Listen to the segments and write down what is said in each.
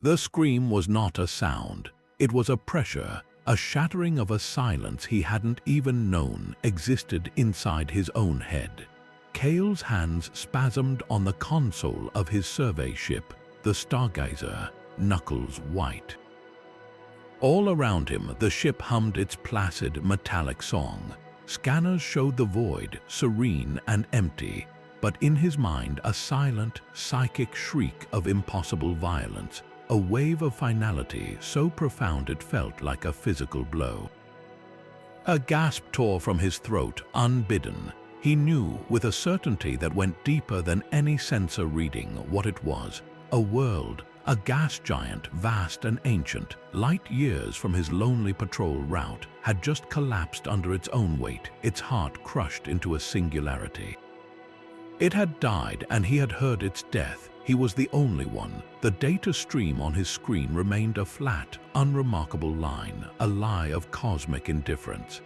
The scream was not a sound. It was a pressure, a shattering of a silence he hadn't even known existed inside his own head. Kael's hands spasmed on the console of his survey ship, the Stargazer, knuckles white. All around him, the ship hummed its placid, metallic song. Scanners showed the void, serene and empty, but in his mind a silent, psychic shriek of impossible violence, a wave of finality so profound it felt like a physical blow. A gasp tore from his throat, unbidden. He knew with a certainty that went deeper than any sensor reading what it was. A world, a gas giant, vast and ancient, light years from his lonely patrol route, had just collapsed under its own weight, its heart crushed into a singularity. It had died, and he had heard its death. He was the only one. The data stream on his screen remained a flat, unremarkable line, a lie of cosmic indifference.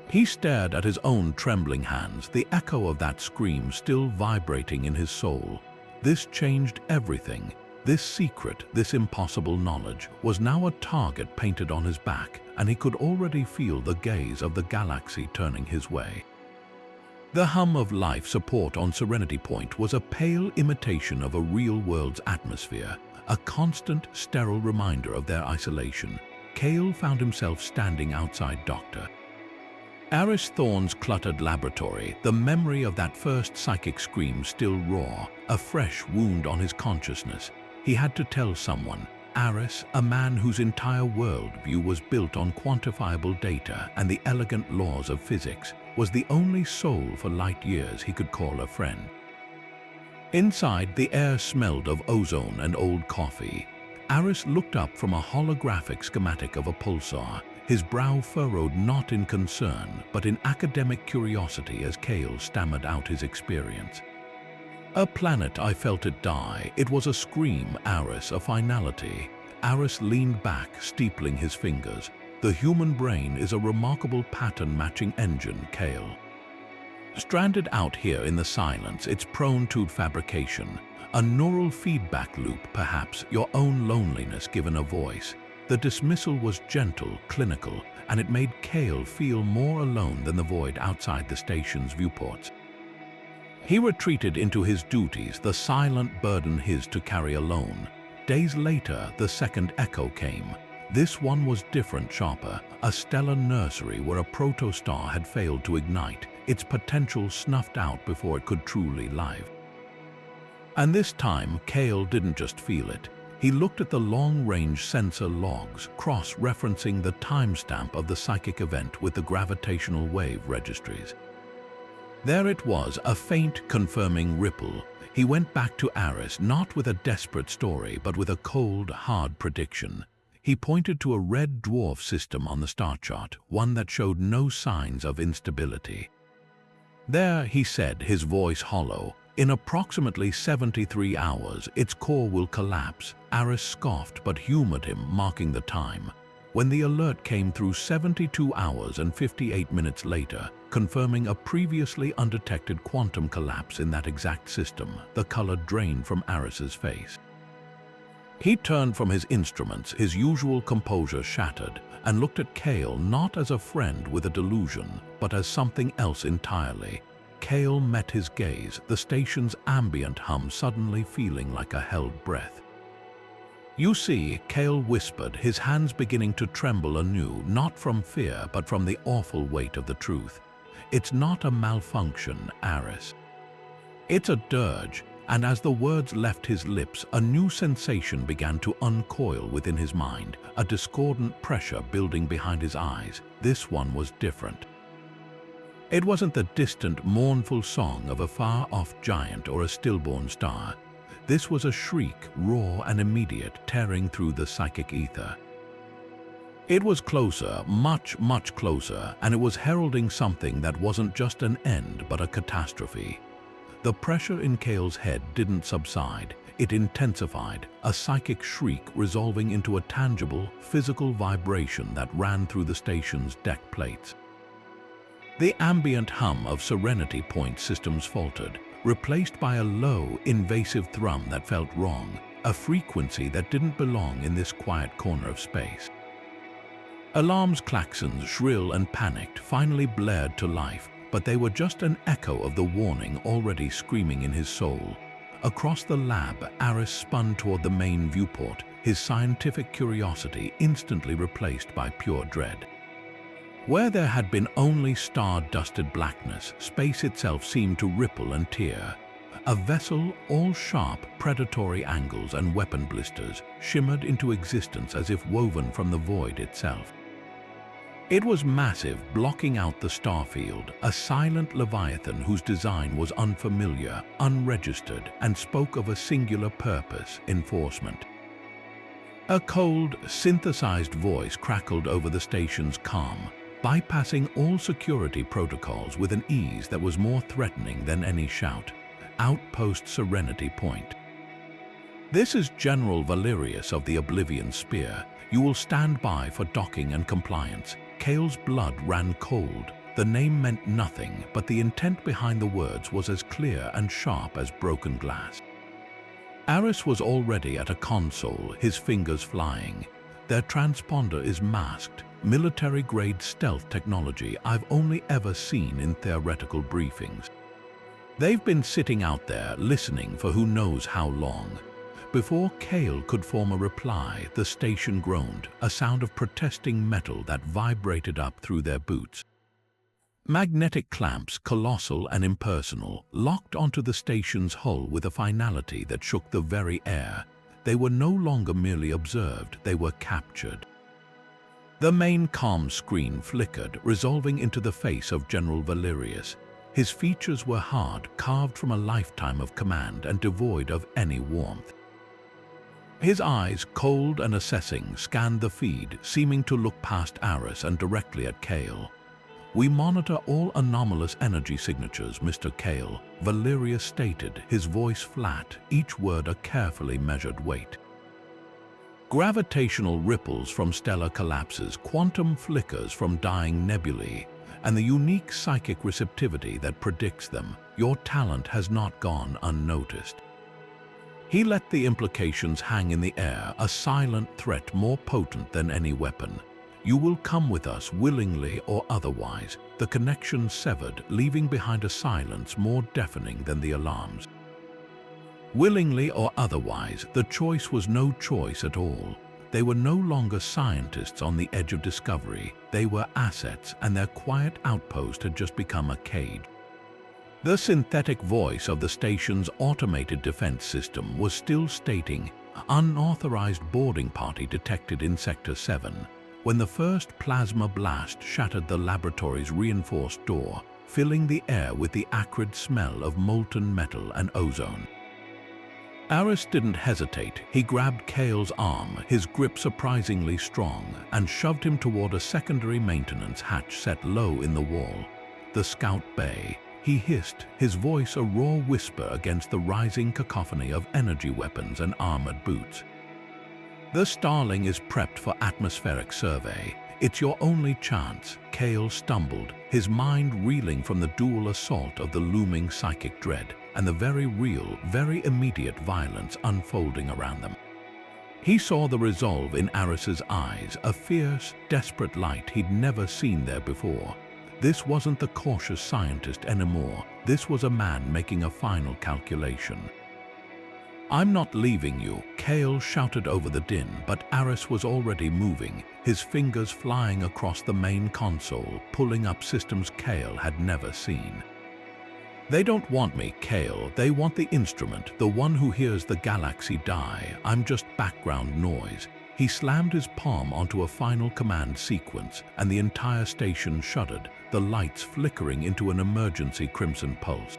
He stared at his own trembling hands, the echo of that scream still vibrating in his soul. This changed everything. This secret, this impossible knowledge, was now a target painted on his back, and he could already feel the gaze of the galaxy turning his way. The hum of life support on Serenity Point was a pale imitation of a real world's atmosphere, a constant, sterile reminder of their isolation. Kael found himself standing outside Dr. Aris Thorne's cluttered laboratory, the memory of that first psychic scream still raw, a fresh wound on his consciousness. He had to tell someone. Aris, a man whose entire worldview was built on quantifiable data and the elegant laws of physics, was the only soul for light years he could call a friend. Inside, the air smelled of ozone and old coffee. Aris looked up from a holographic schematic of a pulsar, his brow furrowed not in concern, but in academic curiosity as Kael stammered out his experience. A planet, I felt it die. It was a scream, Aris, a finality. Aris leaned back, steepling his fingers. The human brain is a remarkable pattern-matching engine, Kael. Stranded out here in the silence, it's prone to fabrication. A neural feedback loop, perhaps, your own loneliness given a voice. The dismissal was gentle, clinical, and it made Kael feel more alone than the void outside the station's viewports. He retreated into his duties, the silent burden his to carry alone. Days later, the second echo came. This one was different, sharper, a stellar nursery where a protostar had failed to ignite, its potential snuffed out before it could truly live. And this time, Kael didn't just feel it. He looked at the long-range sensor logs, cross-referencing the timestamp of the psychic event with the gravitational wave registries. There it was, a faint, confirming ripple. He went back to Aris, not with a desperate story, but with a cold, hard prediction. He pointed to a red dwarf system on the star chart, one that showed no signs of instability. There, he said, his voice hollow, in approximately 73 hours, its core will collapse. Aris scoffed but humored him, marking the time. When the alert came through 72 hours and 58 minutes later, confirming a previously undetected quantum collapse in that exact system, the color drained from Aris's face. He turned from his instruments, his usual composure shattered, and looked at Kael not as a friend with a delusion, but as something else entirely. Kael met his gaze, the station's ambient hum suddenly feeling like a held breath. "You see," Kael whispered, his hands beginning to tremble anew, not from fear, but from the awful weight of the truth. "It's not a malfunction, Aris. It's a dirge." And as the words left his lips, a new sensation began to uncoil within his mind, a discordant pressure building behind his eyes. This one was different. It wasn't the distant, mournful song of a far-off giant or a stillborn star. This was a shriek, raw and immediate, tearing through the psychic ether. It was closer, much, much closer, and it was heralding something that wasn't just an end, but a catastrophe. The pressure in Kael's head didn't subside. It intensified, a psychic shriek resolving into a tangible, physical vibration that ran through the station's deck plates. The ambient hum of Serenity Point systems faltered, replaced by a low, invasive thrum that felt wrong, a frequency that didn't belong in this quiet corner of space. Alarms, klaxons, shrill and panicked, finally blared to life, but they were just an echo of the warning already screaming in his soul. Across the lab, Aris spun toward the main viewport, his scientific curiosity instantly replaced by pure dread. Where there had been only star-dusted blackness, space itself seemed to ripple and tear. A vessel, all sharp, predatory angles and weapon blisters, shimmered into existence as if woven from the void itself. It was massive, blocking out the starfield, a silent leviathan whose design was unfamiliar, unregistered, and spoke of a singular purpose: enforcement. A cold, synthesized voice crackled over the station's calm, bypassing all security protocols with an ease that was more threatening than any shout. Outpost Serenity Point. This is General Valerius of the Oblivion Spear. You will stand by for docking and compliance. Kael's blood ran cold. The name meant nothing, but the intent behind the words was as clear and sharp as broken glass. Aris was already at a console, his fingers flying. Their transponder is masked, military-grade stealth technology I've only ever seen in theoretical briefings. They've been sitting out there, listening for who knows how long. Before Kael could form a reply, the station groaned, a sound of protesting metal that vibrated up through their boots. Magnetic clamps, colossal and impersonal, locked onto the station's hull with a finality that shook the very air. They were no longer merely observed, they were captured. The main comm screen flickered, resolving into the face of General Valerius. His features were hard, carved from a lifetime of command and devoid of any warmth. His eyes, cold and assessing, scanned the feed, seeming to look past Aris and directly at Kael. "We monitor all anomalous energy signatures, Mr. Kael," Valerius stated, his voice flat, each word a carefully measured weight. Gravitational ripples from stellar collapses, quantum flickers from dying nebulae, and the unique psychic receptivity that predicts them. Your talent has not gone unnoticed. He let the implications hang in the air, a silent threat more potent than any weapon. "You will come with us, willingly or otherwise." The connection severed, leaving behind a silence more deafening than the alarms. Willingly or otherwise, the choice was no choice at all. They were no longer scientists on the edge of discovery. They were assets, and their quiet outpost had just become a cage. The synthetic voice of the station's automated defense system was still stating, "Unauthorized boarding party detected in Sector 7. When the first plasma blast shattered the laboratory's reinforced door, filling the air with the acrid smell of molten metal and ozone. Aris didn't hesitate. He grabbed Kael's arm, his grip surprisingly strong, and shoved him toward a secondary maintenance hatch set low in the wall. "The scout bay," he hissed, his voice a raw whisper against the rising cacophony of energy weapons and armored boots. "The Starling is prepped for atmospheric survey. It's your only chance." Kael stumbled, his mind reeling from the dual assault of the looming psychic dread and the very real, very immediate violence unfolding around them. He saw the resolve in Aris's eyes, a fierce, desperate light he'd never seen there before. This wasn't the cautious scientist anymore. This was a man making a final calculation. "I'm not leaving you," Kael shouted over the din, but Aris was already moving, his fingers flying across the main console, pulling up systems Kael had never seen. "They don't want me, Kael. They want the instrument, the one who hears the galaxy die. I'm just background noise." He slammed his palm onto a final command sequence, and the entire station shuddered, the lights flickering into an emergency crimson pulse.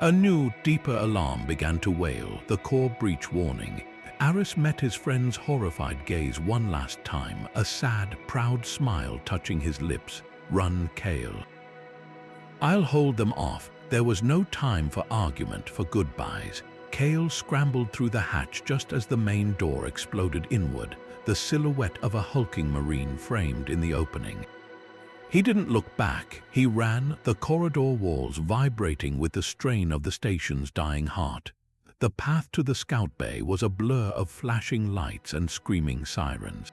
A new, deeper alarm began to wail, the core breach warning. Aris met his friend's horrified gaze one last time, a sad, proud smile touching his lips. "Run, Kael." "I'll hold them off." There was no time for argument, for goodbyes. Kael scrambled through the hatch just as the main door exploded inward, the silhouette of a hulking marine framed in the opening. He didn't look back. He ran, the corridor walls vibrating with the strain of the station's dying heart. The path to the scout bay was a blur of flashing lights and screaming sirens.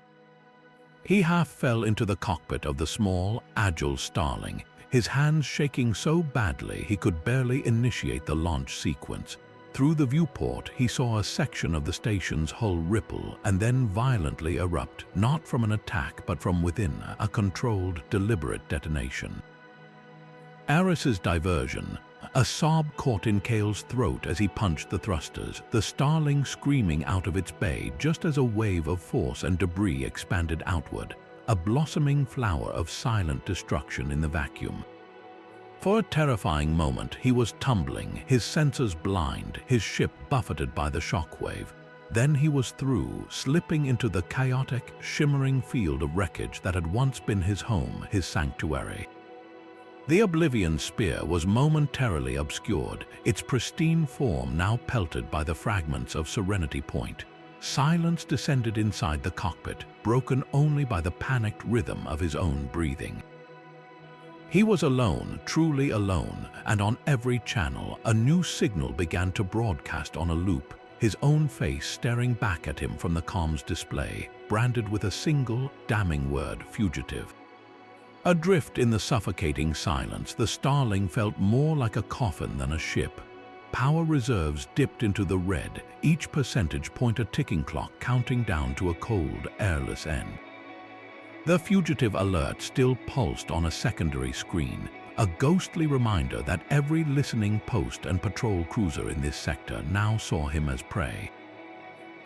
He half fell into the cockpit of the small, agile Starling, his hands shaking so badly he could barely initiate the launch sequence. Through the viewport, he saw a section of the station's hull ripple and then violently erupt, not from an attack but from within, a controlled, deliberate detonation. Aris's diversion. A sob caught in Kael's throat as he punched the thrusters, the Starling screaming out of its bay just as a wave of force and debris expanded outward, a blossoming flower of silent destruction in the vacuum. For a terrifying moment, he was tumbling, his sensors blind, his ship buffeted by the shockwave. Then he was through, slipping into the chaotic, shimmering field of wreckage that had once been his home, his sanctuary. The Oblivion Spear was momentarily obscured, its pristine form now pelted by the fragments of Serenity Point. Silence descended inside the cockpit, broken only by the panicked rhythm of his own breathing. He was alone, truly alone, and on every channel a new signal began to broadcast on a loop, his own face staring back at him from the comms display, branded with a single, damning word: fugitive. Adrift in the suffocating silence, the Starling felt more like a coffin than a ship. Power reserves dipped into the red, each percentage point a ticking clock counting down to a cold, airless end. The fugitive alert still pulsed on a secondary screen, a ghostly reminder that every listening post and patrol cruiser in this sector now saw him as prey.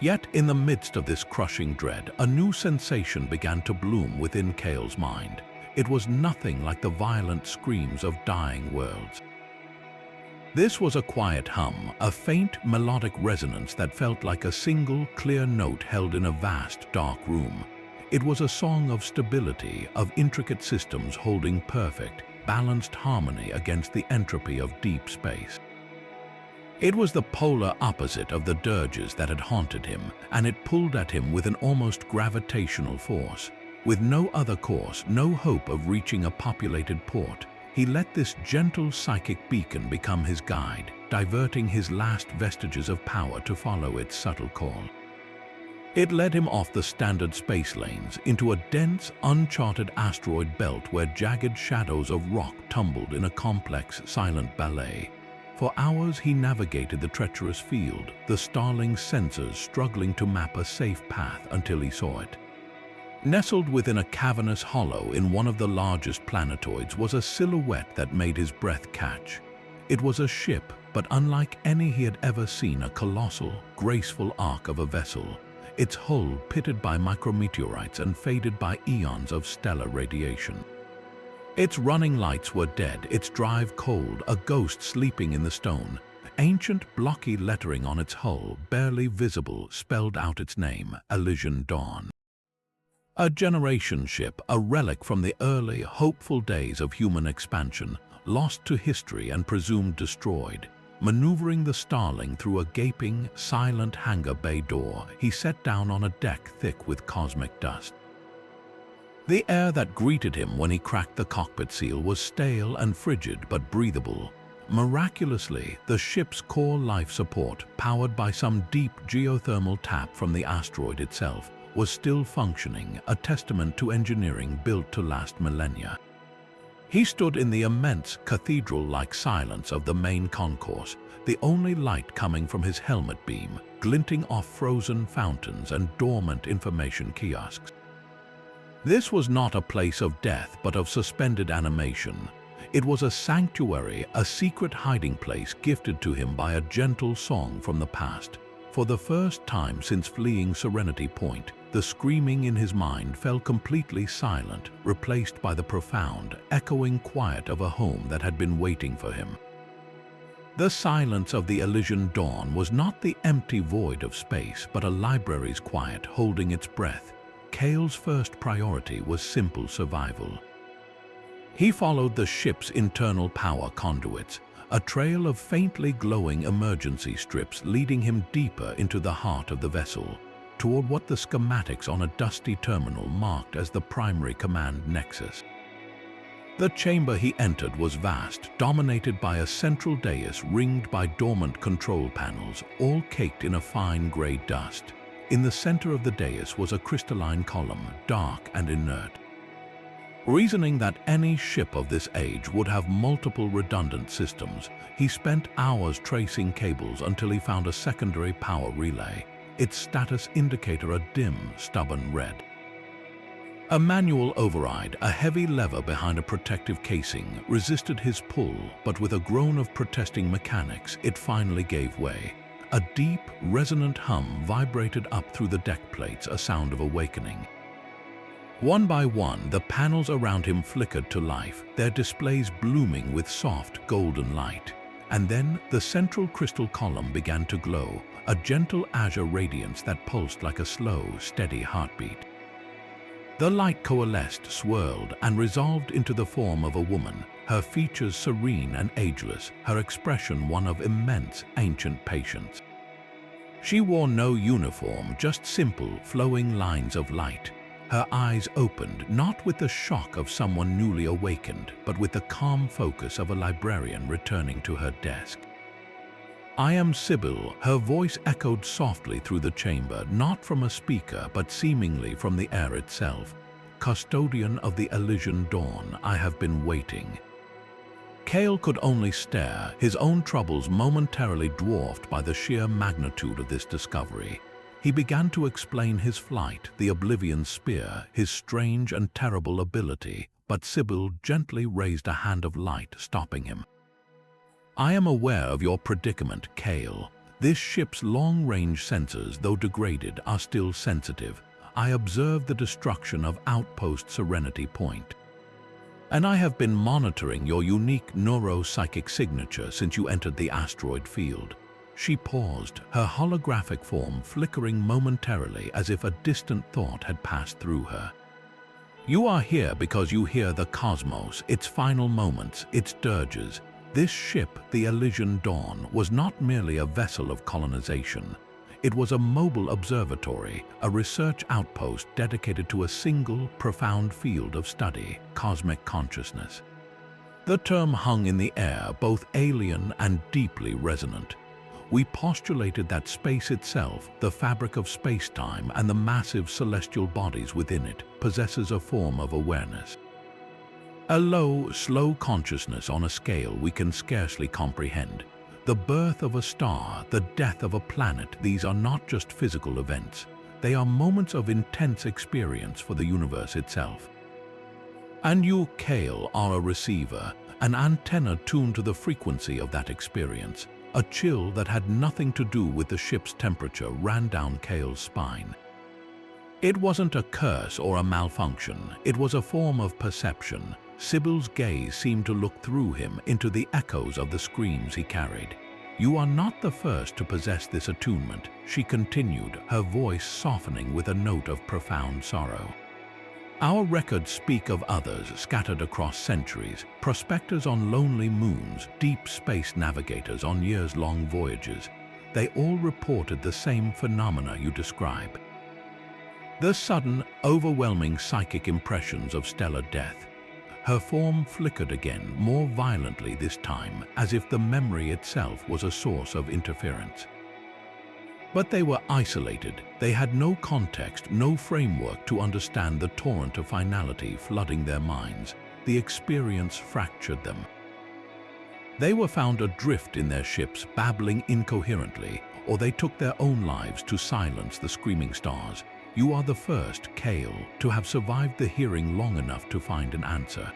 Yet, in the midst of this crushing dread, a new sensation began to bloom within Kael's mind. It was nothing like the violent screams of dying worlds. This was a quiet hum, a faint melodic resonance that felt like a single clear note held in a vast dark room. It was a song of stability, of intricate systems holding perfect, balanced harmony against the entropy of deep space. It was the polar opposite of the dirges that had haunted him, and it pulled at him with an almost gravitational force. With no other course, no hope of reaching a populated port, he let this gentle psychic beacon become his guide, diverting his last vestiges of power to follow its subtle call. It led him off the standard space lanes into a dense, uncharted asteroid belt where jagged shadows of rock tumbled in a complex, silent ballet. For hours he navigated the treacherous field, the Starling's sensors struggling to map a safe path until he saw it. Nestled within a cavernous hollow in one of the largest planetoids was a silhouette that made his breath catch. It was a ship, but unlike any he had ever seen, a colossal, graceful arc of a vessel, its hull pitted by micrometeorites and faded by eons of stellar radiation. Its running lights were dead, its drive cold, a ghost sleeping in the stone. Ancient, blocky lettering on its hull, barely visible, spelled out its name, Elysian Dawn. A generation ship, a relic from the early, hopeful days of human expansion, lost to history and presumed destroyed. Maneuvering the Starling through a gaping, silent hangar bay door, he sat down on a deck thick with cosmic dust. The air that greeted him when he cracked the cockpit seal was stale and frigid but breathable. Miraculously, the ship's core life support, powered by some deep geothermal tap from the asteroid itself, was still functioning, a testament to engineering built to last millennia. He stood in the immense, cathedral-like silence of the main concourse, the only light coming from his helmet beam, glinting off frozen fountains and dormant information kiosks. This was not a place of death, but of suspended animation. It was a sanctuary, a secret hiding place gifted to him by a gentle song from the past. For the first time since fleeing Serenity Point, the screaming in his mind fell completely silent, replaced by the profound, echoing quiet of a home that had been waiting for him. The silence of the Elysian Dawn was not the empty void of space, but a library's quiet holding its breath. Kael's first priority was simple survival. He followed the ship's internal power conduits, a trail of faintly glowing emergency strips leading him deeper into the heart of the vessel, toward what the schematics on a dusty terminal marked as the primary command nexus. The chamber he entered was vast, dominated by a central dais ringed by dormant control panels, all caked in a fine grey dust. In the center of the dais was a crystalline column, dark and inert. Reasoning that any ship of this age would have multiple redundant systems, he spent hours tracing cables until he found a secondary power relay, its status indicator a dim, stubborn red. A manual override, a heavy lever behind a protective casing, resisted his pull, but with a groan of protesting mechanics, it finally gave way. A deep, resonant hum vibrated up through the deck plates, a sound of awakening. One by one, the panels around him flickered to life, their displays blooming with soft, golden light. And then the central crystal column began to glow, a gentle azure radiance that pulsed like a slow, steady heartbeat. The light coalesced, swirled, and resolved into the form of a woman, her features serene and ageless, her expression one of immense, ancient patience. She wore no uniform, just simple, flowing lines of light. Her eyes opened, not with the shock of someone newly awakened, but with the calm focus of a librarian returning to her desk. "I am Sibyl," her voice echoed softly through the chamber, not from a speaker, but seemingly from the air itself. "Custodian of the Elysian dawn, I have been waiting." Kael could only stare, his own troubles momentarily dwarfed by the sheer magnitude of this discovery. He began to explain his flight, the Oblivion Spear, his strange and terrible ability, but Sibyl gently raised a hand of light, stopping him. "I am aware of your predicament, Kael. This ship's long-range sensors, though degraded, are still sensitive. I observed the destruction of Outpost Serenity Point. And I have been monitoring your unique neuropsychic signature since you entered the asteroid field." She paused, her holographic form flickering momentarily as if a distant thought had passed through her. "You are here because you hear the cosmos, its final moments, its dirges. This ship, the Elysian Dawn, was not merely a vessel of colonization. It was a mobile observatory, a research outpost dedicated to a single, profound field of study, cosmic consciousness." The term hung in the air, both alien and deeply resonant. We postulated that space itself, the fabric of space-time and the massive celestial bodies within it, possesses a form of awareness. A low, slow consciousness on a scale we can scarcely comprehend. The birth of a star, the death of a planet, these are not just physical events. They are moments of intense experience for the universe itself. And you, Kael, are a receiver, an antenna tuned to the frequency of that experience. A chill that had nothing to do with the ship's temperature ran down Kael's spine. It wasn't a curse or a malfunction, it was a form of perception. Sibyl's gaze seemed to look through him into the echoes of the screams he carried. "You are not the first to possess this attunement," she continued, her voice softening with a note of profound sorrow. "Our records speak of others scattered across centuries, prospectors on lonely moons, deep space navigators on years-long voyages. They all reported the same phenomena you describe. The sudden, overwhelming psychic impressions of stellar death." Her form flickered again, more violently this time, as if the memory itself was a source of interference. But they were isolated. They had no context, no framework to understand the torrent of finality flooding their minds. The experience fractured them. They were found adrift in their ships, babbling incoherently, or they took their own lives to silence the screaming stars. You are the first, Kael, to have survived the hearing long enough to find an answer.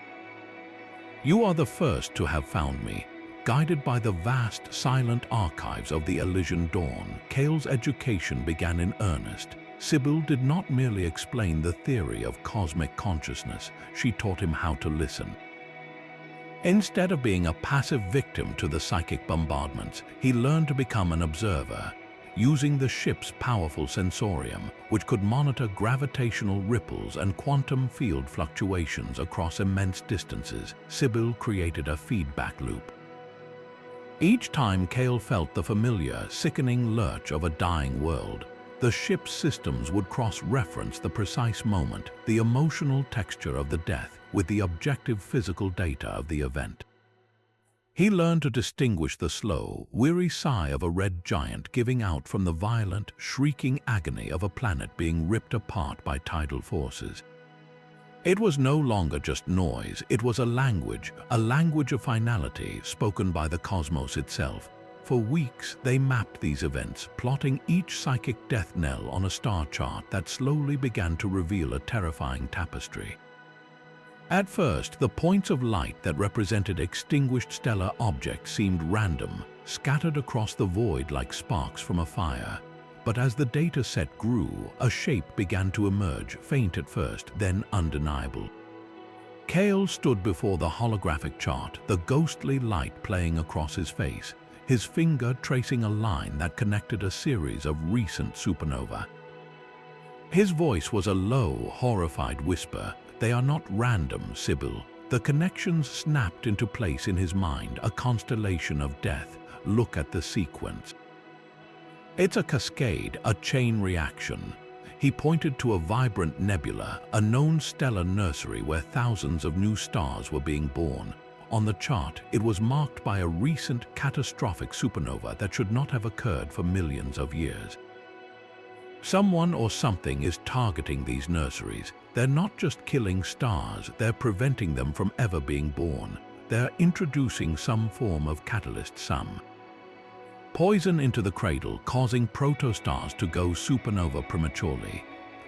You are the first to have found me. Guided by the vast, silent archives of the Elysian Dawn, Kael's education began in earnest. Sibyl did not merely explain the theory of cosmic consciousness, she taught him how to listen. Instead of being a passive victim to the psychic bombardments, he learned to become an observer. Using the ship's powerful sensorium, which could monitor gravitational ripples and quantum field fluctuations across immense distances, Sibyl created a feedback loop. Each time Kael felt the familiar, sickening lurch of a dying world, the ship's systems would cross-reference the precise moment, the emotional texture of the death, with the objective physical data of the event. He learned to distinguish the slow, weary sigh of a red giant giving out from the violent, shrieking agony of a planet being ripped apart by tidal forces. It was no longer just noise, it was a language of finality spoken by the cosmos itself. For weeks, they mapped these events, plotting each psychic death knell on a star chart that slowly began to reveal a terrifying tapestry. At first, the points of light that represented extinguished stellar objects seemed random, scattered across the void like sparks from a fire. But as the data set grew, a shape began to emerge, faint at first, then undeniable. Kael stood before the holographic chart, the ghostly light playing across his face, his finger tracing a line that connected a series of recent supernovae. His voice was a low, horrified whisper. "They are not random, Sibyl." The connections snapped into place in his mind, a constellation of death. Look at the sequence. It's a cascade, a chain reaction. He pointed to a vibrant nebula, a known stellar nursery where thousands of new stars were being born. On the chart, it was marked by a recent catastrophic supernova that should not have occurred for millions of years. Someone or something is targeting these nurseries. They're not just killing stars, they're preventing them from ever being born. They're introducing some form of catalyst, some poison into the cradle, causing protostars to go supernova prematurely.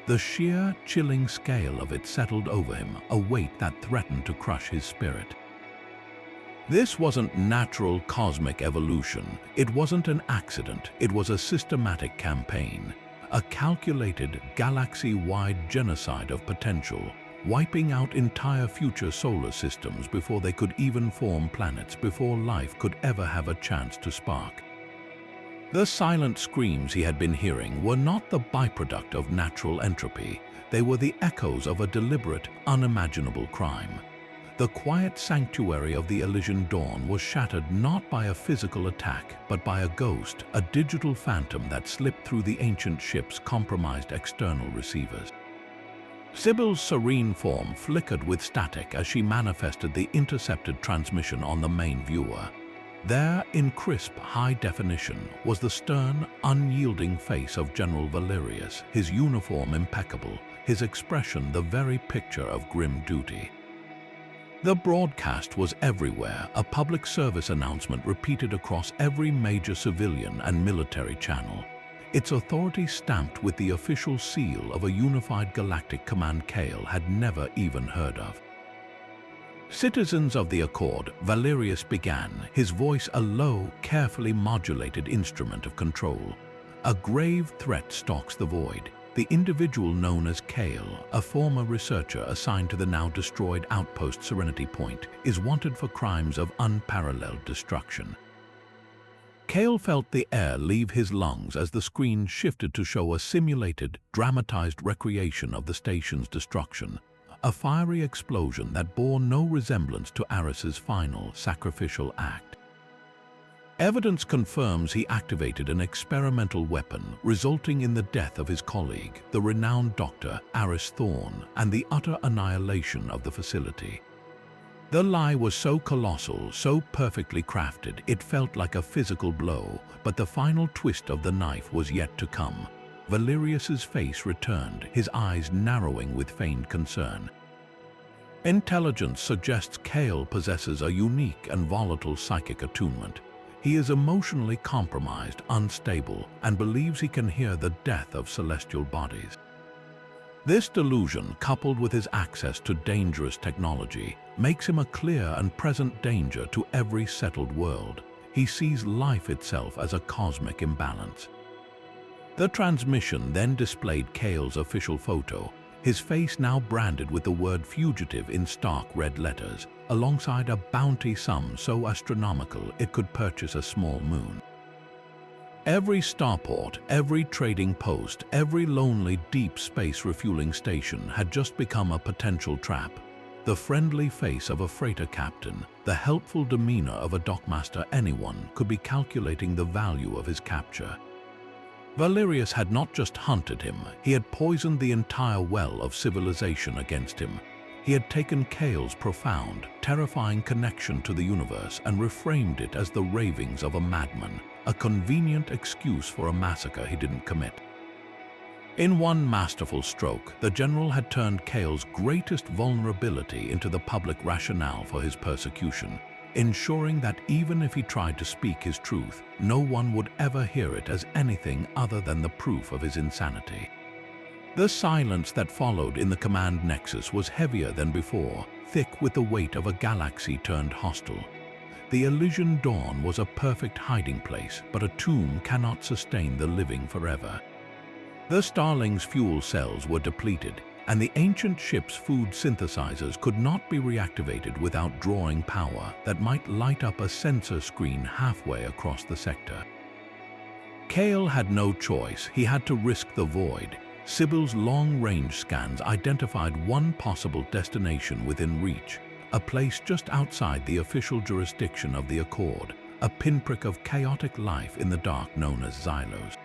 The sheer, chilling scale of it settled over him, a weight that threatened to crush his spirit. This wasn't natural cosmic evolution. It wasn't an accident. It was a systematic campaign. A calculated, galaxy-wide genocide of potential, wiping out entire future solar systems before they could even form planets, before life could ever have a chance to spark. The silent screams he had been hearing were not the byproduct of natural entropy. They were the echoes of a deliberate, unimaginable crime. The quiet sanctuary of the Elysian dawn was shattered not by a physical attack, but by a ghost, a digital phantom that slipped through the ancient ship's compromised external receivers. Sibyl's serene form flickered with static as she manifested the intercepted transmission on the main viewer. There, in crisp, high definition, was the stern, unyielding face of General Valerius, his uniform impeccable, his expression the very picture of grim duty. The broadcast was everywhere, a public service announcement repeated across every major civilian and military channel. Its authority stamped with the official seal of a unified galactic command Kael had never even heard of. "Citizens of the Accord," Valerius began, his voice a low, carefully modulated instrument of control. "A grave threat stalks the void. The individual known as Kael, a former researcher assigned to the now destroyed outpost Serenity Point, is wanted for crimes of unparalleled destruction." Kael felt the air leave his lungs as the screen shifted to show a simulated, dramatized recreation of the station's destruction, a fiery explosion that bore no resemblance to Aris's final, sacrificial act. Evidence confirms he activated an experimental weapon, resulting in the death of his colleague, the renowned Dr. Aris Thorne, and the utter annihilation of the facility. The lie was so colossal, so perfectly crafted, it felt like a physical blow, but the final twist of the knife was yet to come. Valerius's face returned, his eyes narrowing with feigned concern. Intelligence suggests Kael possesses a unique and volatile psychic attunement. He is emotionally compromised, unstable, and believes he can hear the death of celestial bodies. This delusion, coupled with his access to dangerous technology, makes him a clear and present danger to every settled world. He sees life itself as a cosmic imbalance. The transmission then displayed Kael's official photo, his face now branded with the word fugitive in stark red letters, alongside a bounty sum so astronomical it could purchase a small moon. Every starport, every trading post, every lonely deep space refueling station had just become a potential trap. The friendly face of a freighter captain, the helpful demeanor of a dockmaster, anyone could be calculating the value of his capture. Valerius had not just hunted him, he had poisoned the entire well of civilization against him. He had taken Kael's profound, terrifying connection to the universe and reframed it as the ravings of a madman, a convenient excuse for a massacre he didn't commit. In one masterful stroke, the general had turned Kael's greatest vulnerability into the public rationale for his persecution, ensuring that even if he tried to speak his truth, no one would ever hear it as anything other than the proof of his insanity. The silence that followed in the command nexus was heavier than before, thick with the weight of a galaxy turned hostile. The Elysian dawn was a perfect hiding place, but a tomb cannot sustain the living forever. The Starling's fuel cells were depleted, and the ancient ship's food synthesizers could not be reactivated without drawing power that might light up a sensor screen halfway across the sector. Kael had no choice. He had to risk the void. Sibyl's long-range scans identified one possible destination within reach, a place just outside the official jurisdiction of the Accord, a pinprick of chaotic life in the dark known as Xylos.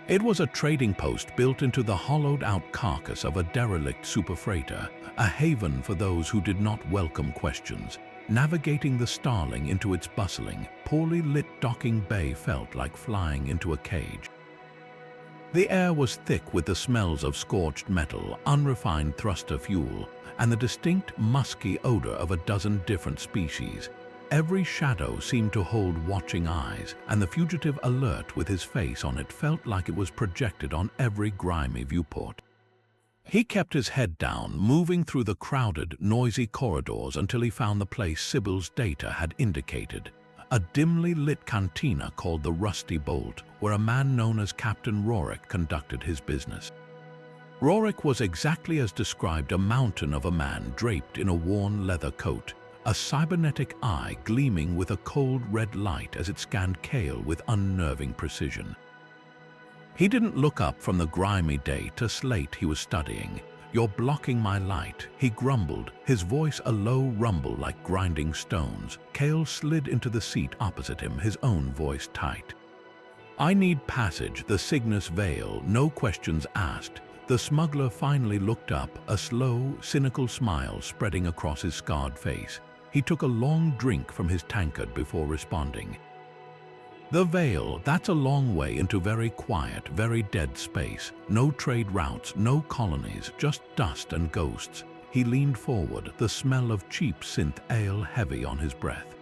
It was a trading post built into the hollowed-out carcass of a derelict superfreighter, a haven for those who did not welcome questions. Navigating the Starling into its bustling, poorly lit docking bay felt like flying into a cage. The air was thick with the smells of scorched metal, unrefined thruster fuel, and the distinct musky odor of a dozen different species. Every shadow seemed to hold watching eyes, and the fugitive alert with his face on it felt like it was projected on every grimy viewport. He kept his head down, moving through the crowded, noisy corridors until he found the place Sibyl's data had indicated, a dimly lit cantina called the Rusty Bolt, where a man known as Captain Rorik conducted his business. Rorik was exactly as described, a mountain of a man draped in a worn leather coat, a cybernetic eye gleaming with a cold red light as it scanned Kael with unnerving precision. He didn't look up from the grimy data slate he was studying. "You're blocking my light," he grumbled, his voice a low rumble like grinding stones. Kael slid into the seat opposite him, his own voice tight. "I need passage, the Cygnus Veil, no questions asked." The smuggler finally looked up, a slow, cynical smile spreading across his scarred face. He took a long drink from his tankard before responding. "The Veil, that's a long way into very quiet, very dead space. No trade routes, no colonies, just dust and ghosts." He leaned forward, the smell of cheap synth ale heavy on his breath.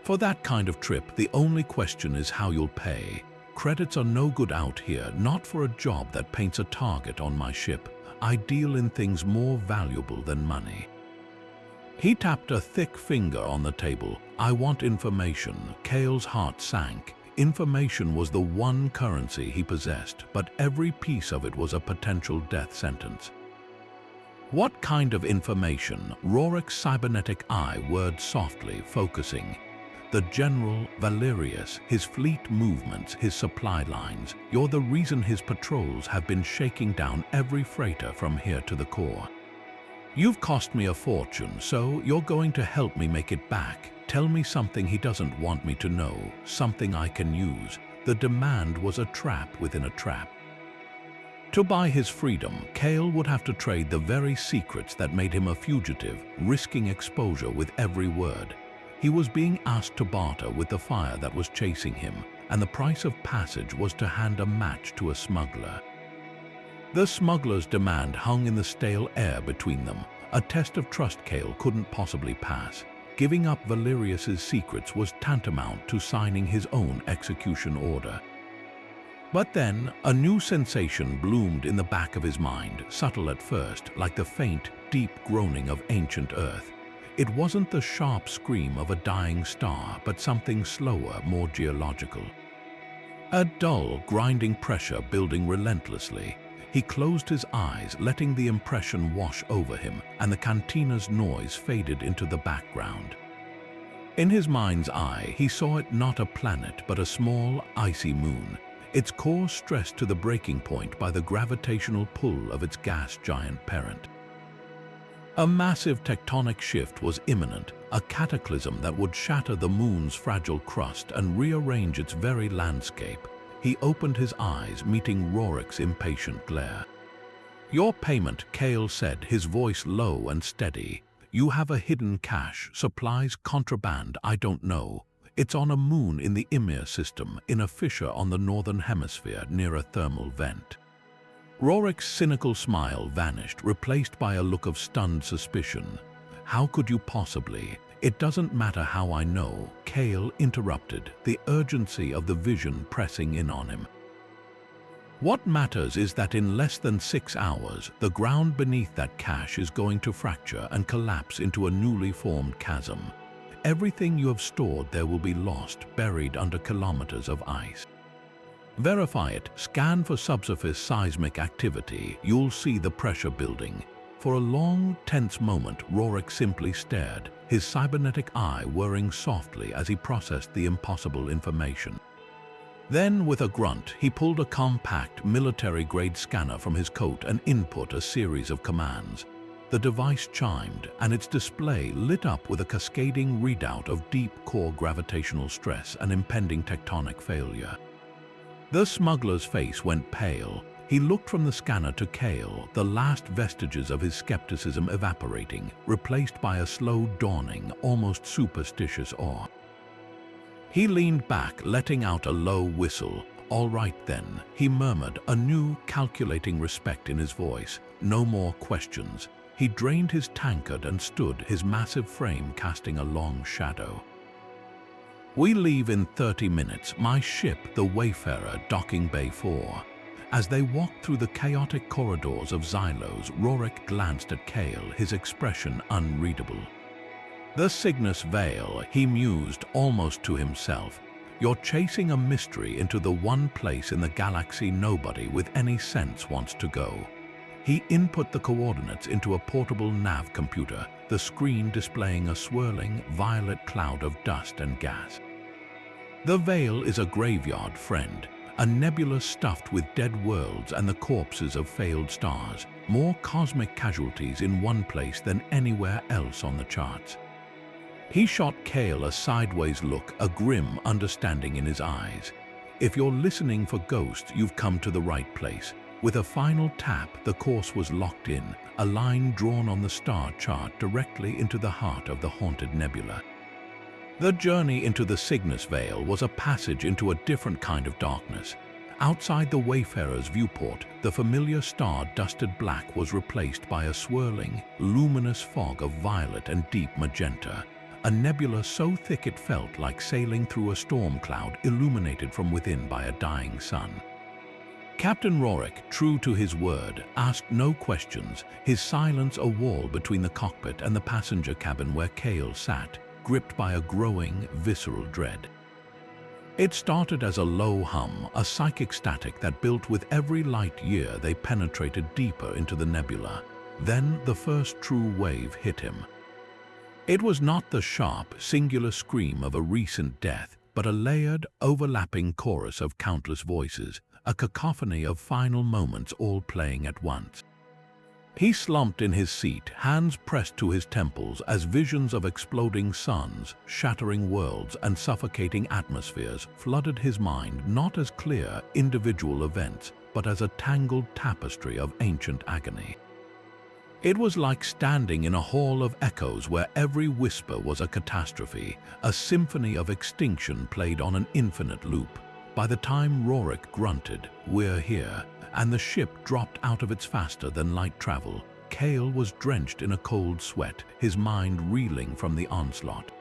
"For that kind of trip, the only question is how you'll pay. Credits are no good out here, not for a job that paints a target on my ship. I deal in things more valuable than money." He tapped a thick finger on the table. "I want information." Kael's heart sank. Information was the one currency he possessed, but every piece of it was a potential death sentence. "What kind of information?" Rorik's cybernetic eye whirred softly, focusing. "The General, Valerius, his fleet movements, his supply lines. You're the reason his patrols have been shaking down every freighter from here to the core. You've cost me a fortune, so you're going to help me make it back. Tell me something he doesn't want me to know, something I can use." The demand was a trap within a trap. To buy his freedom, Kael would have to trade the very secrets that made him a fugitive, risking exposure with every word. He was being asked to barter with the fire that was chasing him, and the price of passage was to hand a match to a smuggler. The smuggler's demand hung in the stale air between them, a test of trust Kael couldn't possibly pass. Giving up Valerius's secrets was tantamount to signing his own execution order. But then, a new sensation bloomed in the back of his mind, subtle at first, like the faint, deep groaning of ancient earth. It wasn't the sharp scream of a dying star, but something slower, more geological. A dull, grinding pressure building relentlessly. He closed his eyes, letting the impression wash over him, and the cantina's noise faded into the background. In his mind's eye, he saw it not a planet, but a small, icy moon, its core stressed to the breaking point by the gravitational pull of its gas giant parent. A massive tectonic shift was imminent, a cataclysm that would shatter the moon's fragile crust and rearrange its very landscape. He opened his eyes, meeting Rorik's impatient glare. "Your payment," Kael said, his voice low and steady. "You have a hidden cache, supplies, contraband, I don't know. It's on a moon in the Ymir system, in a fissure on the northern hemisphere near a thermal vent." Rorik's cynical smile vanished, replaced by a look of stunned suspicion. "How could you possibly?" "It doesn't matter how I know," Kael interrupted, the urgency of the vision pressing in on him. "What matters is that in less than 6 hours, the ground beneath that cache is going to fracture and collapse into a newly formed chasm. Everything you have stored there will be lost, buried under kilometers of ice. Verify it, scan for subsurface seismic activity, you'll see the pressure building." For a long, tense moment, Rorik simply stared, his cybernetic eye whirring softly as he processed the impossible information. Then, with a grunt, he pulled a compact, military-grade scanner from his coat and input a series of commands. The device chimed, and its display lit up with a cascading readout of deep core gravitational stress and impending tectonic failure. The smuggler's face went pale. He looked from the scanner to Kael, the last vestiges of his skepticism evaporating, replaced by a slow dawning, almost superstitious awe. He leaned back, letting out a low whistle. "All right then," he murmured, a new, calculating respect in his voice. No more questions. He drained his tankard and stood, his massive frame casting a long shadow. "We leave in 30 minutes. My ship, the Wayfarer, docking bay 4. As they walked through the chaotic corridors of Xylos, Rorik glanced at Kael, his expression unreadable. "The Cygnus Veil," he mused, almost to himself. "You're chasing a mystery into the one place in the galaxy nobody with any sense wants to go." He input the coordinates into a portable nav computer, the screen displaying a swirling, violet cloud of dust and gas. "The Veil is a graveyard, friend. A nebula stuffed with dead worlds and the corpses of failed stars. More cosmic casualties in one place than anywhere else on the charts." He shot Kael a sideways look, a grim understanding in his eyes. "If you're listening for ghosts, you've come to the right place." With a final tap, the course was locked in, a line drawn on the star chart directly into the heart of the haunted nebula. The journey into the Cygnus Veil was a passage into a different kind of darkness. Outside the Wayfarer's viewport, the familiar star-dusted black was replaced by a swirling, luminous fog of violet and deep magenta. A nebula so thick it felt like sailing through a storm cloud illuminated from within by a dying sun. Captain Rorik, true to his word, asked no questions, his silence a wall between the cockpit and the passenger cabin where Kael sat, gripped by a growing, visceral dread. It started as a low hum, a psychic static that built with every light year they penetrated deeper into the nebula. Then the first true wave hit him. It was not the sharp, singular scream of a recent death, but a layered, overlapping chorus of countless voices, a cacophony of final moments all playing at once. He slumped in his seat, hands pressed to his temples as visions of exploding suns, shattering worlds, and suffocating atmospheres flooded his mind, not as clear, individual events, but as a tangled tapestry of ancient agony. It was like standing in a hall of echoes where every whisper was a catastrophe, a symphony of extinction played on an infinite loop. By the time Rorik grunted, "We're here," and the ship dropped out of its faster-than-light travel, Kael was drenched in a cold sweat, his mind reeling from the onslaught.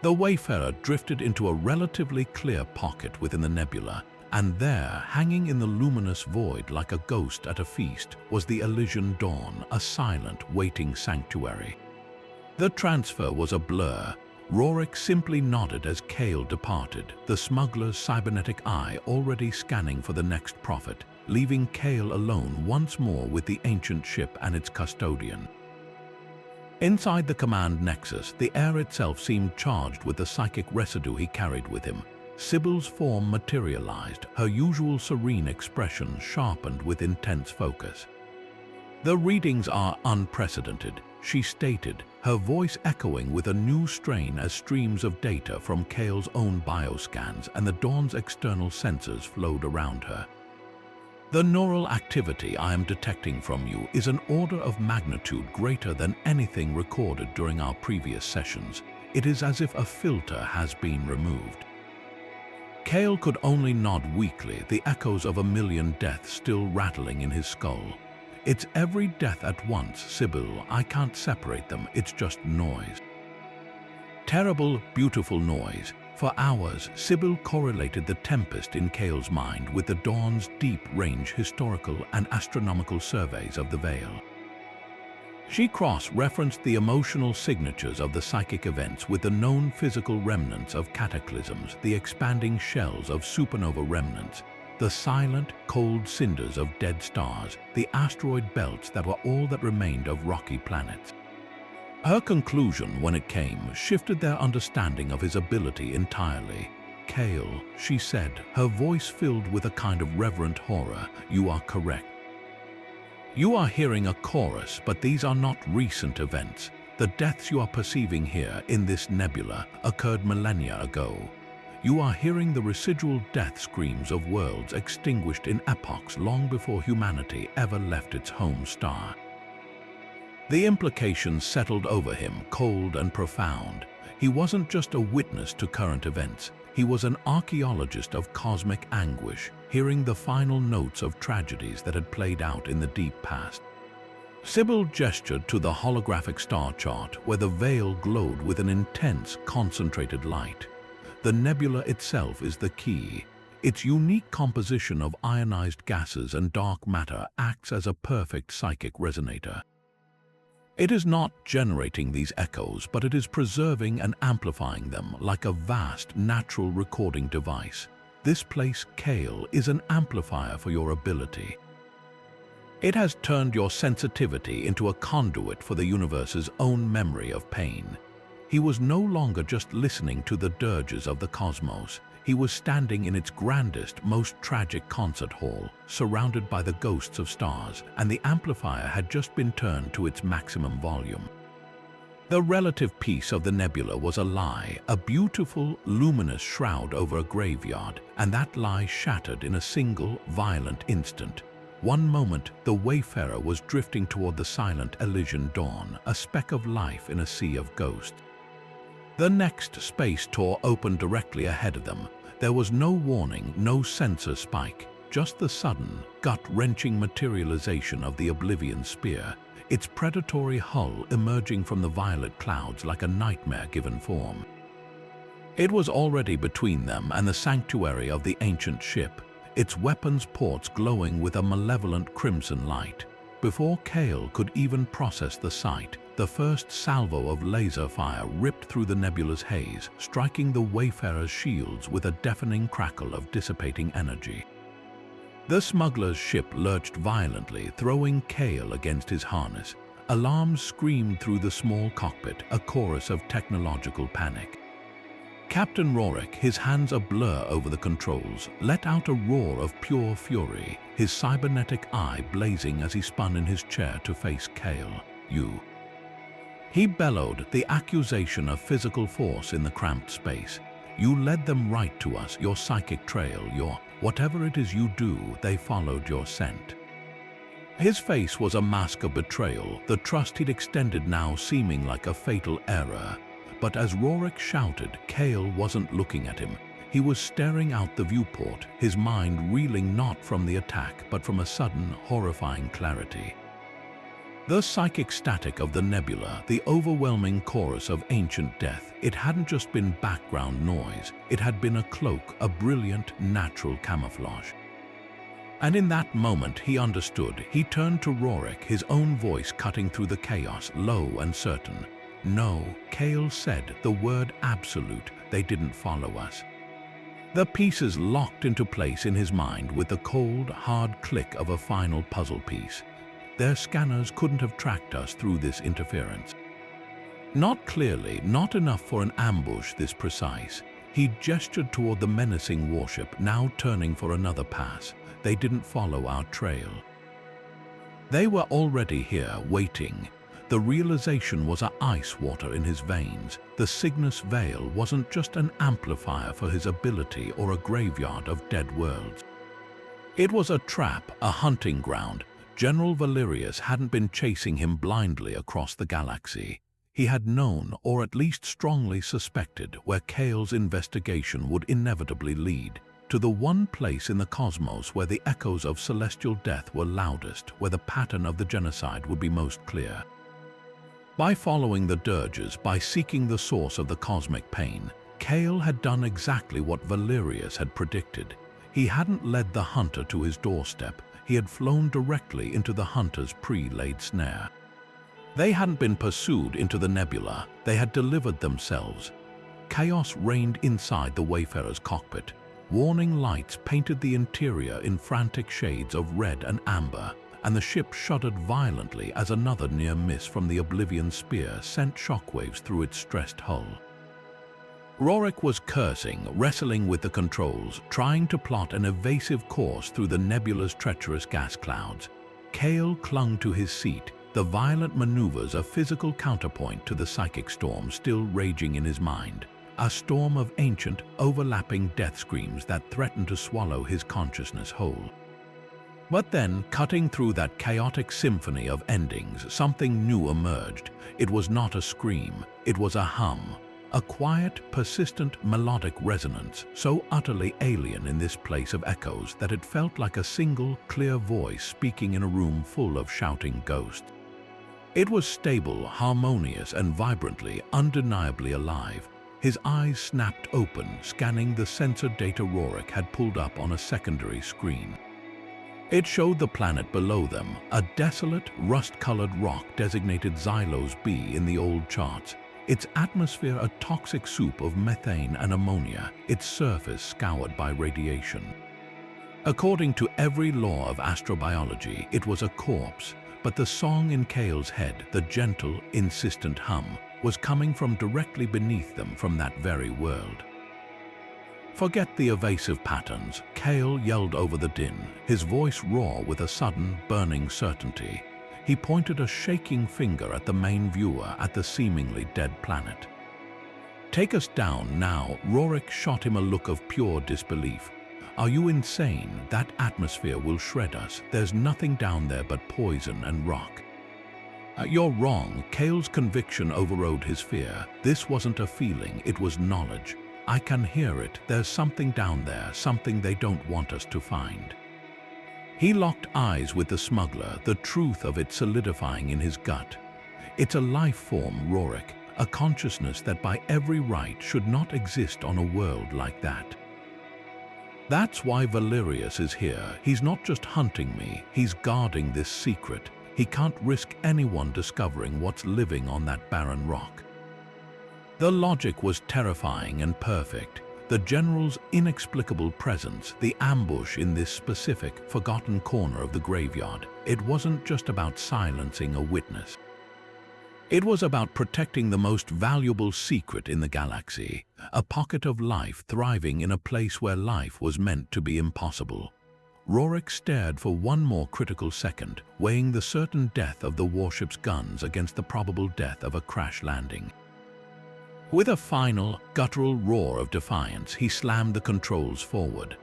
The Wayfarer drifted into a relatively clear pocket within the nebula, and there, hanging in the luminous void like a ghost at a feast, was the Elysian Dawn, a silent, waiting sanctuary. The transfer was a blur. Rorik simply nodded as Kael departed, the smuggler's cybernetic eye already scanning for the next prophet, leaving Kael alone once more with the ancient ship and its custodian. Inside the command nexus, the air itself seemed charged with the psychic residue he carried with him. Sibyl's form materialized, her usual serene expression sharpened with intense focus. "The readings are unprecedented," she stated, her voice echoing with a new strain as streams of data from Kael's own bioscans and the Dawn's external sensors flowed around her. The neural activity I am detecting from you is an order of magnitude greater than anything recorded during our previous sessions. It is as if a filter has been removed. Kael could only nod weakly, the echoes of a million deaths still rattling in his skull. It's every death at once, Sibyl. I can't separate them, it's just noise. Terrible, beautiful noise. For hours, Sibyl correlated the tempest in Kael's mind with the dawn's deep-range historical and astronomical surveys of the Veil. She cross-referenced the emotional signatures of the psychic events with the known physical remnants of cataclysms, the expanding shells of supernova remnants, the silent, cold cinders of dead stars, the asteroid belts that were all that remained of rocky planets. Her conclusion, when it came, shifted their understanding of his ability entirely. "Kael," she said, her voice filled with a kind of reverent horror, "you are correct. You are hearing a chorus, but these are not recent events. The deaths you are perceiving here in this nebula occurred millennia ago. You are hearing the residual death screams of worlds extinguished in epochs long before humanity ever left its home star." The implications settled over him, cold and profound. He wasn't just a witness to current events. He was an archaeologist of cosmic anguish, hearing the final notes of tragedies that had played out in the deep past. Sibyl gestured to the holographic star chart where the veil glowed with an intense, concentrated light. The nebula itself is the key. Its unique composition of ionized gases and dark matter acts as a perfect psychic resonator. It is not generating these echoes, but it is preserving and amplifying them like a vast natural recording device. This place, Kael, is an amplifier for your ability. It has turned your sensitivity into a conduit for the universe's own memory of pain. He was no longer just listening to the dirges of the cosmos. He was standing in its grandest, most tragic concert hall, surrounded by the ghosts of stars, and the amplifier had just been turned to its maximum volume. The relative peace of the nebula was a lie, a beautiful, luminous shroud over a graveyard, and that lie shattered in a single, violent instant. One moment, the wayfarer was drifting toward the silent Elysian dawn, a speck of life in a sea of ghosts. The next space tore open directly ahead of them. There was no warning, no sensor spike, just the sudden, gut-wrenching materialization of the Oblivion Spear, its predatory hull emerging from the violet clouds like a nightmare-given form. It was already between them and the sanctuary of the ancient ship, its weapons ports glowing with a malevolent crimson light. Before Kael could even process the sight, the first salvo of laser fire ripped through the nebula's haze, striking the wayfarer's shields with a deafening crackle of dissipating energy. The smuggler's ship lurched violently, throwing Kael against his harness. Alarms screamed through the small cockpit, a chorus of technological panic. Captain Rorik, his hands a blur over the controls, let out a roar of pure fury, his cybernetic eye blazing as he spun in his chair to face Kael. "You." He bellowed, the accusation of physical force in the cramped space. "You led them right to us, your psychic trail, your whatever it is you do, they followed your scent." His face was a mask of betrayal, the trust he'd extended now seeming like a fatal error. But as Rorik shouted, Kael wasn't looking at him. He was staring out the viewport, his mind reeling not from the attack, but from a sudden, horrifying clarity. The psychic static of the nebula, the overwhelming chorus of ancient death, it hadn't just been background noise, it had been a cloak, a brilliant, natural camouflage. And in that moment he understood. He turned to Rorik, his own voice cutting through the chaos, low and certain. "No," Kael said, the word absolute, "they didn't follow us." The pieces locked into place in his mind with the cold, hard click of a final puzzle piece. Their scanners couldn't have tracked us through this interference. Not clearly, not enough for an ambush this precise. He gestured toward the menacing warship, now turning for another pass. They didn't follow our trail. They were already here, waiting. The realization was ice water in his veins. The Cygnus Veil wasn't just an amplifier for his ability or a graveyard of dead worlds. It was a trap, a hunting ground. General Valerius hadn't been chasing him blindly across the galaxy. He had known, or at least strongly suspected, where Kael's investigation would inevitably lead, to the one place in the cosmos where the echoes of celestial death were loudest, where the pattern of the genocide would be most clear. By following the dirges, by seeking the source of the cosmic pain, Kael had done exactly what Valerius had predicted. He hadn't led the hunter to his doorstep, he had flown directly into the hunter's pre-laid snare. They hadn't been pursued into the nebula, they had delivered themselves. Chaos reigned inside the Wayfarer's cockpit. Warning lights painted the interior in frantic shades of red and amber, and the ship shuddered violently as another near miss from the Oblivion Spear sent shockwaves through its stressed hull. Rorik was cursing, wrestling with the controls, trying to plot an evasive course through the nebula's treacherous gas clouds. Kael clung to his seat, the violent maneuvers a physical counterpoint to the psychic storm still raging in his mind, a storm of ancient, overlapping death screams that threatened to swallow his consciousness whole. But then, cutting through that chaotic symphony of endings, something new emerged. It was not a scream, it was a hum. A quiet, persistent, melodic resonance, so utterly alien in this place of echoes that it felt like a single, clear voice speaking in a room full of shouting ghosts. It was stable, harmonious, and vibrantly, undeniably alive. His eyes snapped open, scanning the sensor data Rorik had pulled up on a secondary screen. It showed the planet below them, a desolate, rust-colored rock designated Xylos B in the old charts. Its atmosphere a toxic soup of methane and ammonia, its surface scoured by radiation. According to every law of astrobiology, it was a corpse, but the song in Kael's head, the gentle, insistent hum, was coming from directly beneath them from that very world. "Forget the evasive patterns," Kael yelled over the din, his voice raw with a sudden, burning certainty. He pointed a shaking finger at the main viewer at the seemingly dead planet. "Take us down now." Rorik shot him a look of pure disbelief. "Are you insane? That atmosphere will shred us. There's nothing down there but poison and rock." "You're wrong." Kael's conviction overrode his fear. "This wasn't a feeling, it was knowledge. I can hear it. There's something down there, something they don't want us to find." He locked eyes with the smuggler, the truth of it solidifying in his gut. It's a life form, Rorik, a consciousness that by every right should not exist on a world like that. That's why Valerius is here. He's not just hunting me, he's guarding this secret. He can't risk anyone discovering what's living on that barren rock. The logic was terrifying and perfect. The General's inexplicable presence, the ambush in this specific, forgotten corner of the graveyard, it wasn't just about silencing a witness. It was about protecting the most valuable secret in the galaxy, a pocket of life thriving in a place where life was meant to be impossible. Rorik stared for one more critical second, weighing the certain death of the warship's guns against the probable death of a crash landing. With a final, guttural roar of defiance, he slammed the controls forward.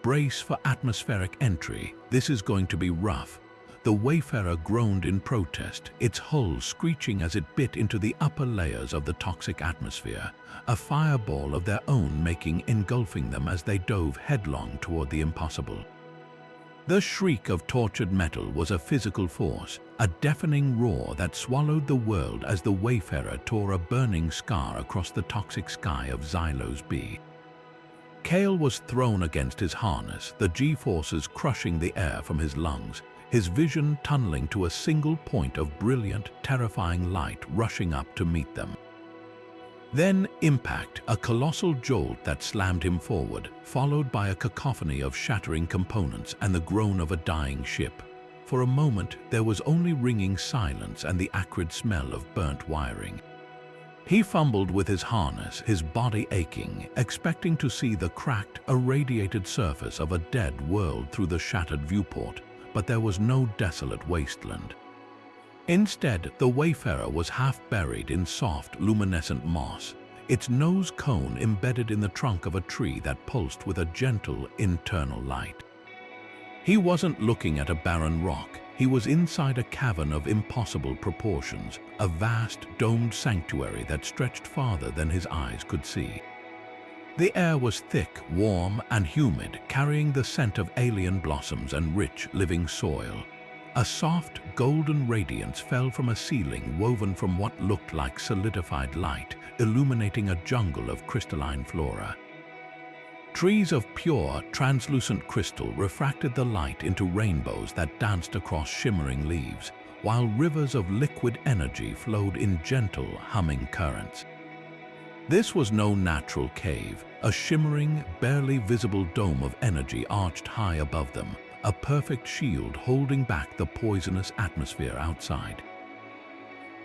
"Brace for atmospheric entry. This is going to be rough." The Wayfarer groaned in protest, its hull screeching as it bit into the upper layers of the toxic atmosphere, a fireball of their own making engulfing them as they dove headlong toward the impossible. The shriek of tortured metal was a physical force, a deafening roar that swallowed the world as the Wayfarer tore a burning scar across the toxic sky of Xylos B. Kael was thrown against his harness, the G-forces crushing the air from his lungs, his vision tunneling to a single point of brilliant, terrifying light rushing up to meet them. Then impact, a colossal jolt that slammed him forward, followed by a cacophony of shattering components and the groan of a dying ship. For a moment, there was only ringing silence and the acrid smell of burnt wiring. He fumbled with his harness, his body aching, expecting to see the cracked, irradiated surface of a dead world through the shattered viewport, but there was no desolate wasteland. Instead, the Wayfarer was half buried in soft, luminescent moss, its nose cone embedded in the trunk of a tree that pulsed with a gentle internal light. He wasn't looking at a barren rock. He was inside a cavern of impossible proportions, a vast, domed sanctuary that stretched farther than his eyes could see. The air was thick, warm, and humid, carrying the scent of alien blossoms and rich, living soil. A soft, golden radiance fell from a ceiling woven from what looked like solidified light, illuminating a jungle of crystalline flora. Trees of pure, translucent crystal refracted the light into rainbows that danced across shimmering leaves, while rivers of liquid energy flowed in gentle, humming currents. This was no natural cave. A shimmering, barely visible dome of energy arched high above them, a perfect shield holding back the poisonous atmosphere outside.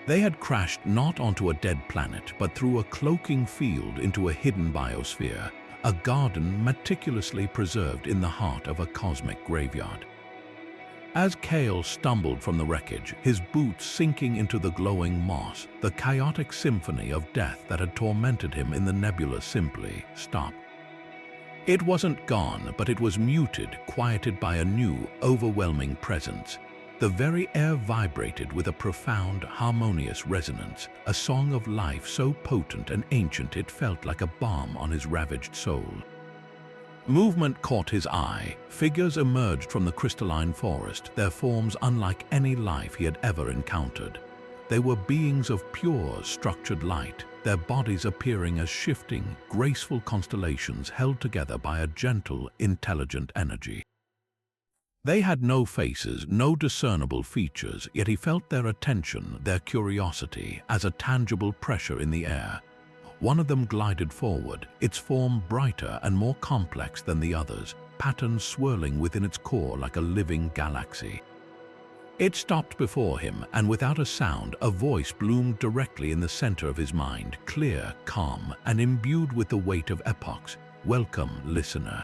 They had crashed not onto a dead planet, but through a cloaking field into a hidden biosphere, a garden meticulously preserved in the heart of a cosmic graveyard. As Kael stumbled from the wreckage, his boots sinking into the glowing moss, the chaotic symphony of death that had tormented him in the nebula simply stopped. It wasn't gone, but it was muted, quieted by a new, overwhelming presence. The very air vibrated with a profound, harmonious resonance, a song of life so potent and ancient it felt like a balm on his ravaged soul. Movement caught his eye. Figures emerged from the crystalline forest, their forms unlike any life he had ever encountered. They were beings of pure, structured light, their bodies appearing as shifting, graceful constellations held together by a gentle, intelligent energy. They had no faces, no discernible features, yet he felt their attention, their curiosity, as a tangible pressure in the air. One of them glided forward, its form brighter and more complex than the others, patterns swirling within its core like a living galaxy. It stopped before him, and without a sound, a voice bloomed directly in the center of his mind, clear, calm, and imbued with the weight of epochs. "Welcome, listener.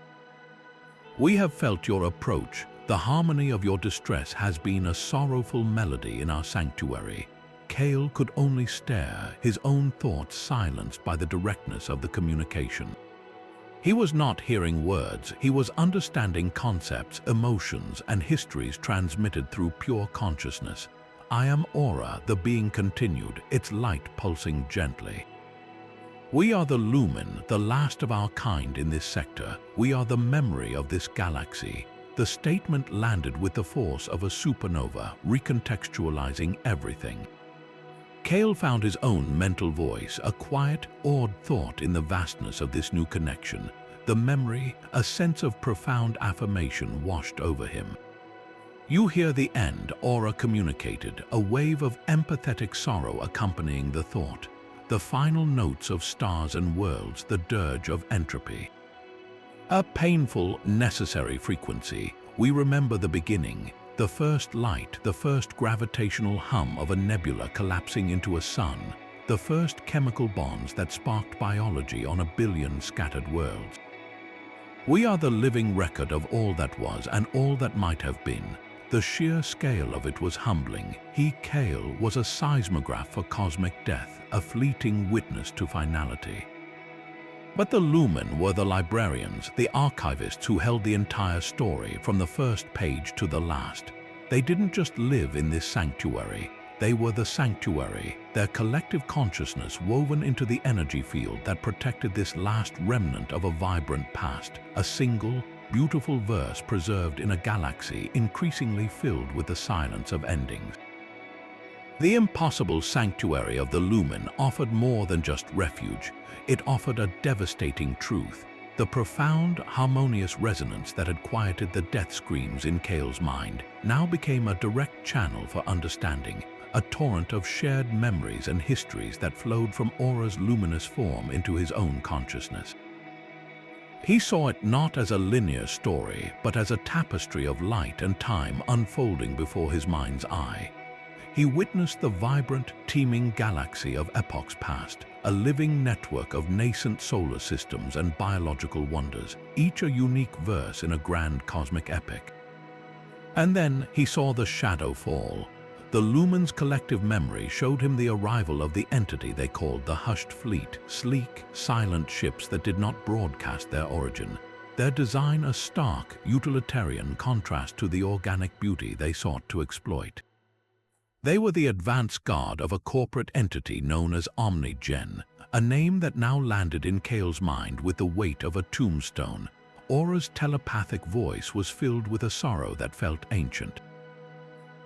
We have felt your approach. The harmony of your distress has been a sorrowful melody in our sanctuary." Kael could only stare, his own thoughts silenced by the directness of the communication. He was not hearing words, he was understanding concepts, emotions, and histories transmitted through pure consciousness. "I am Aura," the being continued, its light pulsing gently. "We are the Lumin, the last of our kind in this sector. We are the memory of this galaxy." The statement landed with the force of a supernova, recontextualizing everything. Kael found his own mental voice, a quiet, awed thought in the vastness of this new connection. The memory, a sense of profound affirmation washed over him. "You hear the end," Aura communicated, a wave of empathetic sorrow accompanying the thought. The final notes of stars and worlds, the dirge of entropy. A painful, necessary frequency. We remember the beginning, the first light, the first gravitational hum of a nebula collapsing into a sun, the first chemical bonds that sparked biology on a billion scattered worlds. We are the living record of all that was and all that might have been. The sheer scale of it was humbling. He, Kael, was a seismograph for cosmic death, a fleeting witness to finality. But the Lumin were the librarians, the archivists who held the entire story from the first page to the last. They didn't just live in this sanctuary, they were the sanctuary, their collective consciousness woven into the energy field that protected this last remnant of a vibrant past, a single, beautiful verse preserved in a galaxy increasingly filled with the silence of endings. The impossible sanctuary of the Lumin offered more than just refuge. It offered a devastating truth, the profound, harmonious resonance that had quieted the death screams in Kael's mind now became a direct channel for understanding, a torrent of shared memories and histories that flowed from Aura's luminous form into his own consciousness. He saw it not as a linear story, but as a tapestry of light and time unfolding before his mind's eye. He witnessed the vibrant, teeming galaxy of epochs past, a living network of nascent solar systems and biological wonders, each a unique verse in a grand cosmic epic. And then he saw the shadow fall. The Lumin's collective memory showed him the arrival of the entity they called the Hushed Fleet, sleek, silent ships that did not broadcast their origin. their design a stark, utilitarian contrast to the organic beauty they sought to exploit. They were the advance guard of a corporate entity known as OmniGen, a name that now landed in Kael's mind with the weight of a tombstone. Aura's telepathic voice was filled with a sorrow that felt ancient.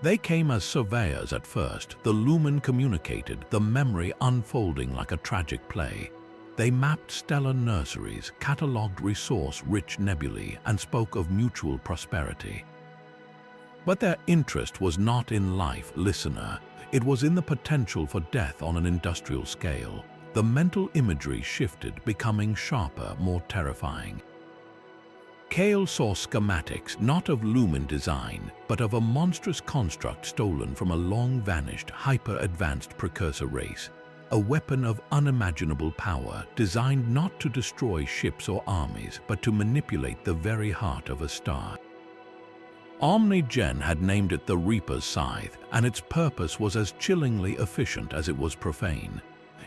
They came as surveyors at first. The Lumin communicated, the memory unfolding like a tragic play. They mapped stellar nurseries, catalogued resource-rich nebulae, and spoke of mutual prosperity. But their interest was not in life, listener. It was in the potential for death on an industrial scale. The mental imagery shifted, becoming sharper, more terrifying. Kael saw schematics not of Lumin design, but of a monstrous construct stolen from a long-vanished, hyper-advanced precursor race, a weapon of unimaginable power designed not to destroy ships or armies, but to manipulate the very heart of a star. OmniGen had named it the Reaper's Scythe, and its purpose was as chillingly efficient as it was profane.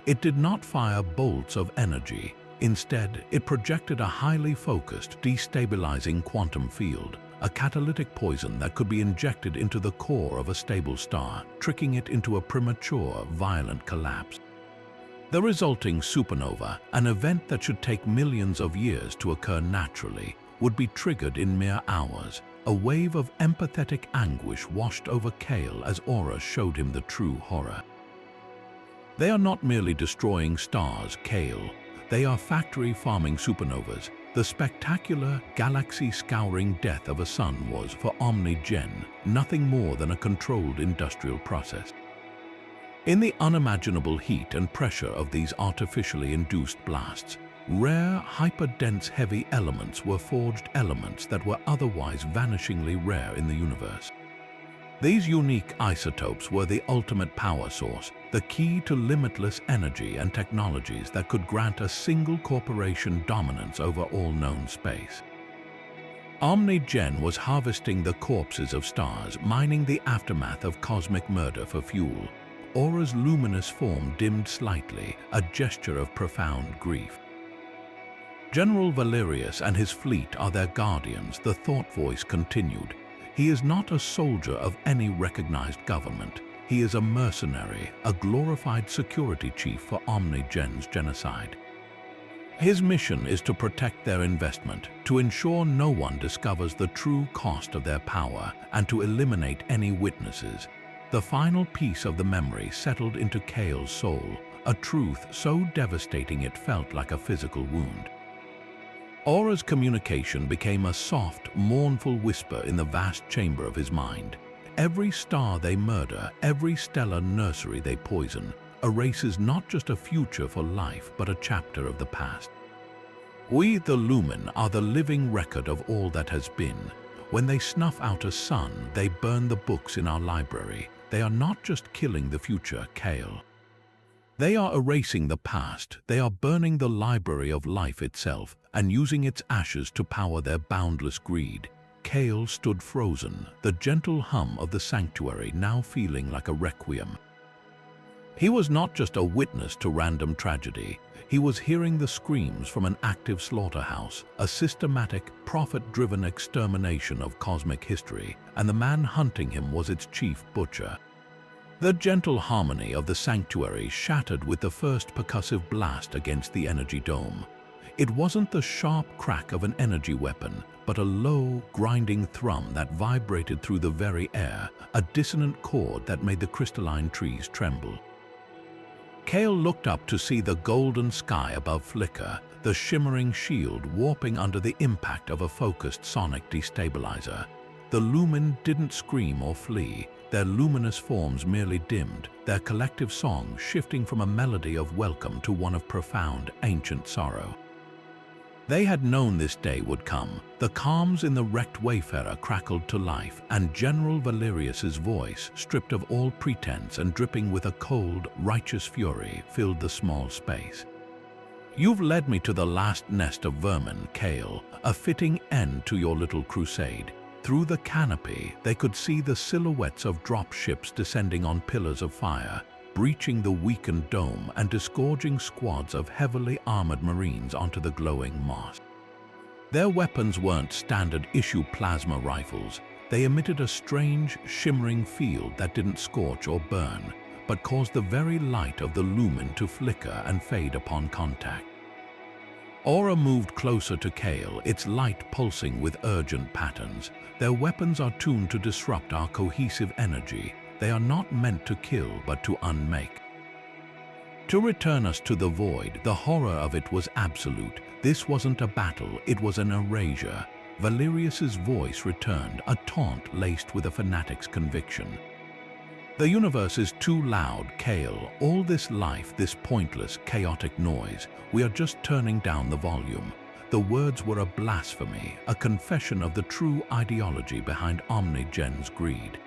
It did not fire bolts of energy. Instead, it projected a highly focused, destabilizing quantum field, a catalytic poison that could be injected into the core of a stable star, tricking it into a premature, violent collapse. The resulting supernova, an event that should take millions of years to occur naturally, would be triggered in mere hours. A wave of empathetic anguish washed over Kael as Aura showed him the true horror. They are not merely destroying stars, Kael. They are factory-farming supernovas. The spectacular, galaxy-scouring death of a sun was, for OmniGen, nothing more than a controlled industrial process. In the unimaginable heat and pressure of these artificially induced blasts, rare, hyper-dense heavy elements were forged, elements that were otherwise vanishingly rare in the universe. These unique isotopes were the ultimate power source, the key to limitless energy and technologies that could grant a single corporation dominance over all known space. OmniGen was harvesting the corpses of stars, mining the aftermath of cosmic murder for fuel. Aura's luminous form dimmed slightly, a gesture of profound grief. General Valerius and his fleet are their guardians, the thought voice continued. He is not a soldier of any recognized government. He is a mercenary, a glorified security chief for OmniGen's genocide. His mission is to protect their investment, to ensure no one discovers the true cost of their power, and to eliminate any witnesses. The final piece of the memory settled into Kael's soul, a truth so devastating it felt like a physical wound. Aura's communication became a soft, mournful whisper in the vast chamber of his mind. Every star they murder, every stellar nursery they poison, erases not just a future for life, but a chapter of the past. We, the Lumin, are the living record of all that has been. When they snuff out a sun, they burn the books in our library. They are not just killing the future, Kael. They are erasing the past. They are burning the library of life itself and using its ashes to power their boundless greed. Kael stood frozen, the gentle hum of the sanctuary now feeling like a requiem. He was not just a witness to random tragedy. He was hearing the screams from an active slaughterhouse, a systematic, profit-driven extermination of cosmic history, and the man hunting him was its chief butcher. The gentle harmony of the sanctuary shattered with the first percussive blast against the energy dome. It wasn't the sharp crack of an energy weapon, but a low, grinding thrum that vibrated through the very air, a dissonant chord that made the crystalline trees tremble. Kael looked up to see the golden sky above flicker, the shimmering shield warping under the impact of a focused sonic destabilizer. The Lumin didn't scream or flee. Their luminous forms merely dimmed, their collective song shifting from a melody of welcome to one of profound, ancient sorrow. They had known this day would come. The calms in the wrecked wayfarer crackled to life, and General Valerius's voice, stripped of all pretense and dripping with a cold, righteous fury, filled the small space. You've led me to the last nest of vermin, Kael, a fitting end to your little crusade. Through the canopy, they could see the silhouettes of drop ships descending on pillars of fire, breaching the weakened dome and disgorging squads of heavily armored marines onto the glowing moss. Their weapons weren't standard-issue plasma rifles. They emitted a strange, shimmering field that didn't scorch or burn, but caused the very light of the lumin to flicker and fade upon contact. Aura moved closer to Kael, its light pulsing with urgent patterns. Their weapons are tuned to disrupt our cohesive energy. They are not meant to kill, but to unmake. To return us to the void, the horror of it was absolute. This wasn't a battle, it was an erasure. Valerius's voice returned, a taunt laced with a fanatic's conviction. The universe is too loud, Kael. All this life, this pointless, chaotic noise. We are just turning down the volume. The words were a blasphemy, a confession of the true ideology behind OmniGen's greed.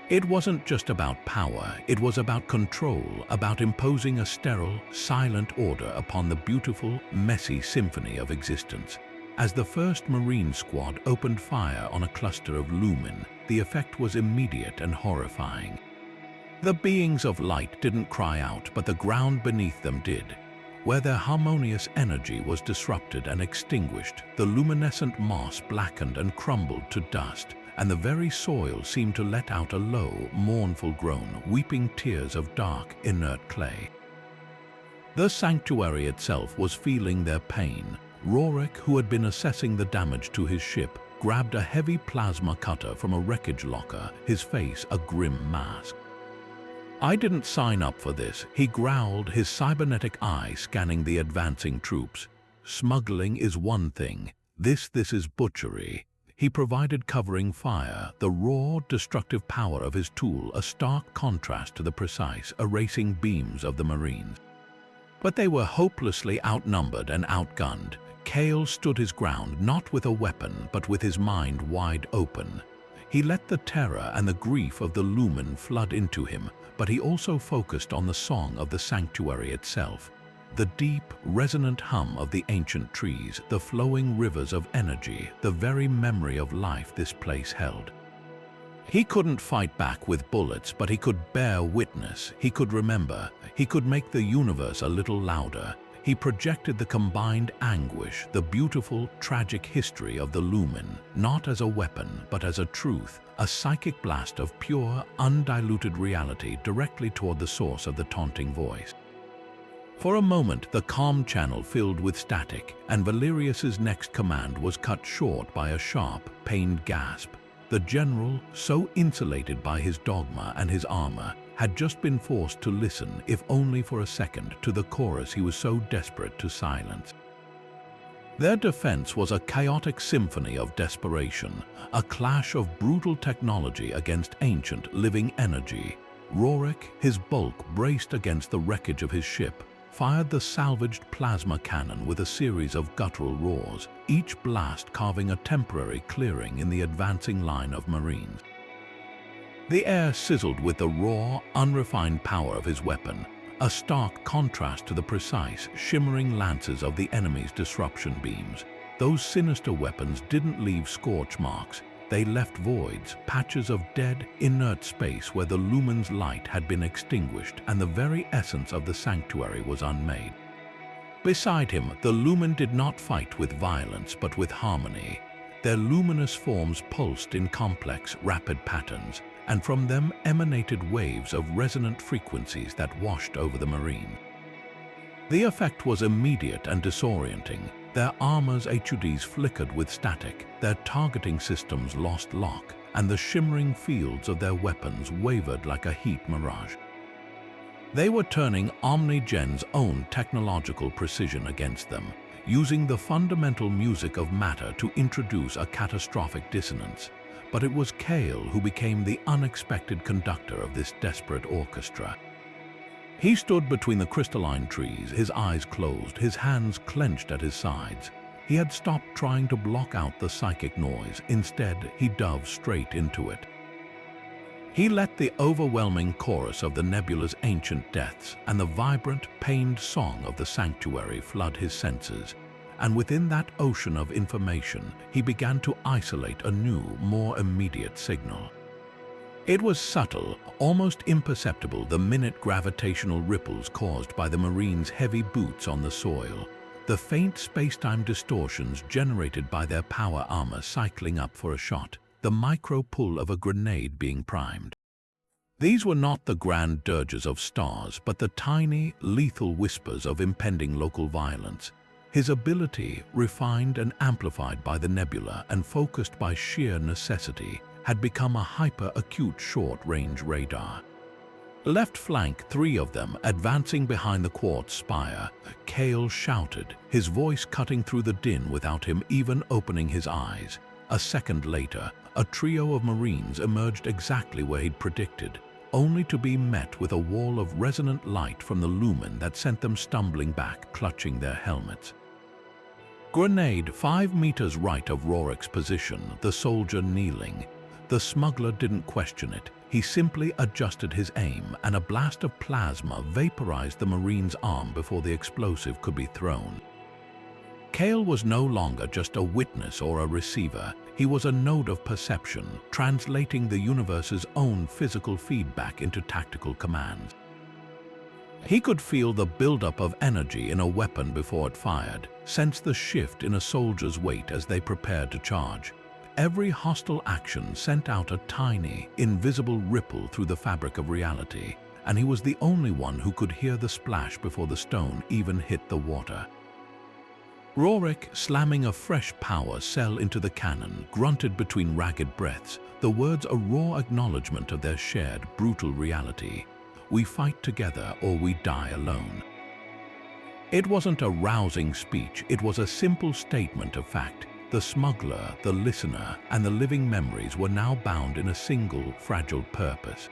It wasn't just about power, it was about control, about imposing a sterile, silent order upon the beautiful, messy symphony of existence. As the first Marine squad opened fire on a cluster of Lumin, the effect was immediate and horrifying. The beings of light didn't cry out, but the ground beneath them did. Where their harmonious energy was disrupted and extinguished, the luminescent moss blackened and crumbled to dust, and the very soil seemed to let out a low, mournful groan, weeping tears of dark, inert clay. The sanctuary itself was feeling their pain. Rorik, who had been assessing the damage to his ship, grabbed a heavy plasma cutter from a wreckage locker, his face a grim mask. "I didn't sign up for this," he growled, his cybernetic eye scanning the advancing troops. "Smuggling is one thing. This is butchery." He provided covering fire, the raw, destructive power of his tool a stark contrast to the precise, erasing beams of the Marines. But they were hopelessly outnumbered and outgunned. Kael stood his ground, not with a weapon, but with his mind wide open. He let the terror and the grief of the Lumin flood into him, but he also focused on the song of the sanctuary itself. The deep, resonant hum of the ancient trees, the flowing rivers of energy, the very memory of life this place held. He couldn't fight back with bullets, but he could bear witness. He could remember. He could make the universe a little louder. He projected the combined anguish, the beautiful, tragic history of the Lumin, not as a weapon, but as a truth, a psychic blast of pure, undiluted reality directly toward the source of the taunting voice. For a moment, the comm channel filled with static, and Valerius's next command was cut short by a sharp, pained gasp. The general, so insulated by his dogma and his armor, had just been forced to listen, if only for a second, to the chorus he was so desperate to silence. Their defense was a chaotic symphony of desperation, a clash of brutal technology against ancient, living energy. Rorik, his bulk braced against the wreckage of his ship, fired the salvaged plasma cannon with a series of guttural roars, each blast carving a temporary clearing in the advancing line of Marines. The air sizzled with the raw, unrefined power of his weapon, a stark contrast to the precise, shimmering lances of the enemy's disruption beams. Those sinister weapons didn't leave scorch marks. They left voids, patches of dead, inert space where the Lumin's light had been extinguished and the very essence of the sanctuary was unmade. Beside him, the Lumin did not fight with violence but with harmony. Their luminous forms pulsed in complex, rapid patterns, and from them emanated waves of resonant frequencies that washed over the Marine. The effect was immediate and disorienting. Their armor's HUDs flickered with static, their targeting systems lost lock, and the shimmering fields of their weapons wavered like a heat mirage. They were turning OmniGen's own technological precision against them, using the fundamental music of matter to introduce a catastrophic dissonance. But it was Kael who became the unexpected conductor of this desperate orchestra. He stood between the crystalline trees, his eyes closed, his hands clenched at his sides. He had stopped trying to block out the psychic noise. Instead, he dove straight into it. He let the overwhelming chorus of the nebula's ancient deaths and the vibrant, pained song of the sanctuary flood his senses. And within that ocean of information, he began to isolate a new, more immediate signal. It was subtle, almost imperceptible, the minute gravitational ripples caused by the Marines' heavy boots on the soil. the faint space-time distortions generated by their power armor cycling up for a shot, the micro-pull of a grenade being primed. These were not the grand dirges of stars, but the tiny, lethal whispers of impending local violence. His ability, refined and amplified by the nebula and focused by sheer necessity, had become a hyper-acute short-range radar. Left flank, 3 of them advancing behind the quartz spire, Kael shouted, his voice cutting through the din without him even opening his eyes. A second later, a trio of Marines emerged exactly where he'd predicted, only to be met with a wall of resonant light from the Lumin that sent them stumbling back, clutching their helmets. Grenade 5 meters right of Rorik's position, the soldier kneeling. The smuggler didn't question it. He simply adjusted his aim, and a blast of plasma vaporized the Marine's arm before the explosive could be thrown. Kael was no longer just a witness or a receiver. He was a node of perception, translating the universe's own physical feedback into tactical commands. He could feel the buildup of energy in a weapon before it fired, sense the shift in a soldier's weight as they prepared to charge. Every hostile action sent out a tiny, invisible ripple through the fabric of reality, and he was the only one who could hear the splash before the stone even hit the water. Rorik, slamming a fresh power cell into the cannon, grunted between ragged breaths, the words a raw acknowledgement of their shared, brutal reality. We fight together or we die alone. It wasn't a rousing speech, it was a simple statement of fact. The smuggler, the listener, and the living memories were now bound in a single, fragile purpose.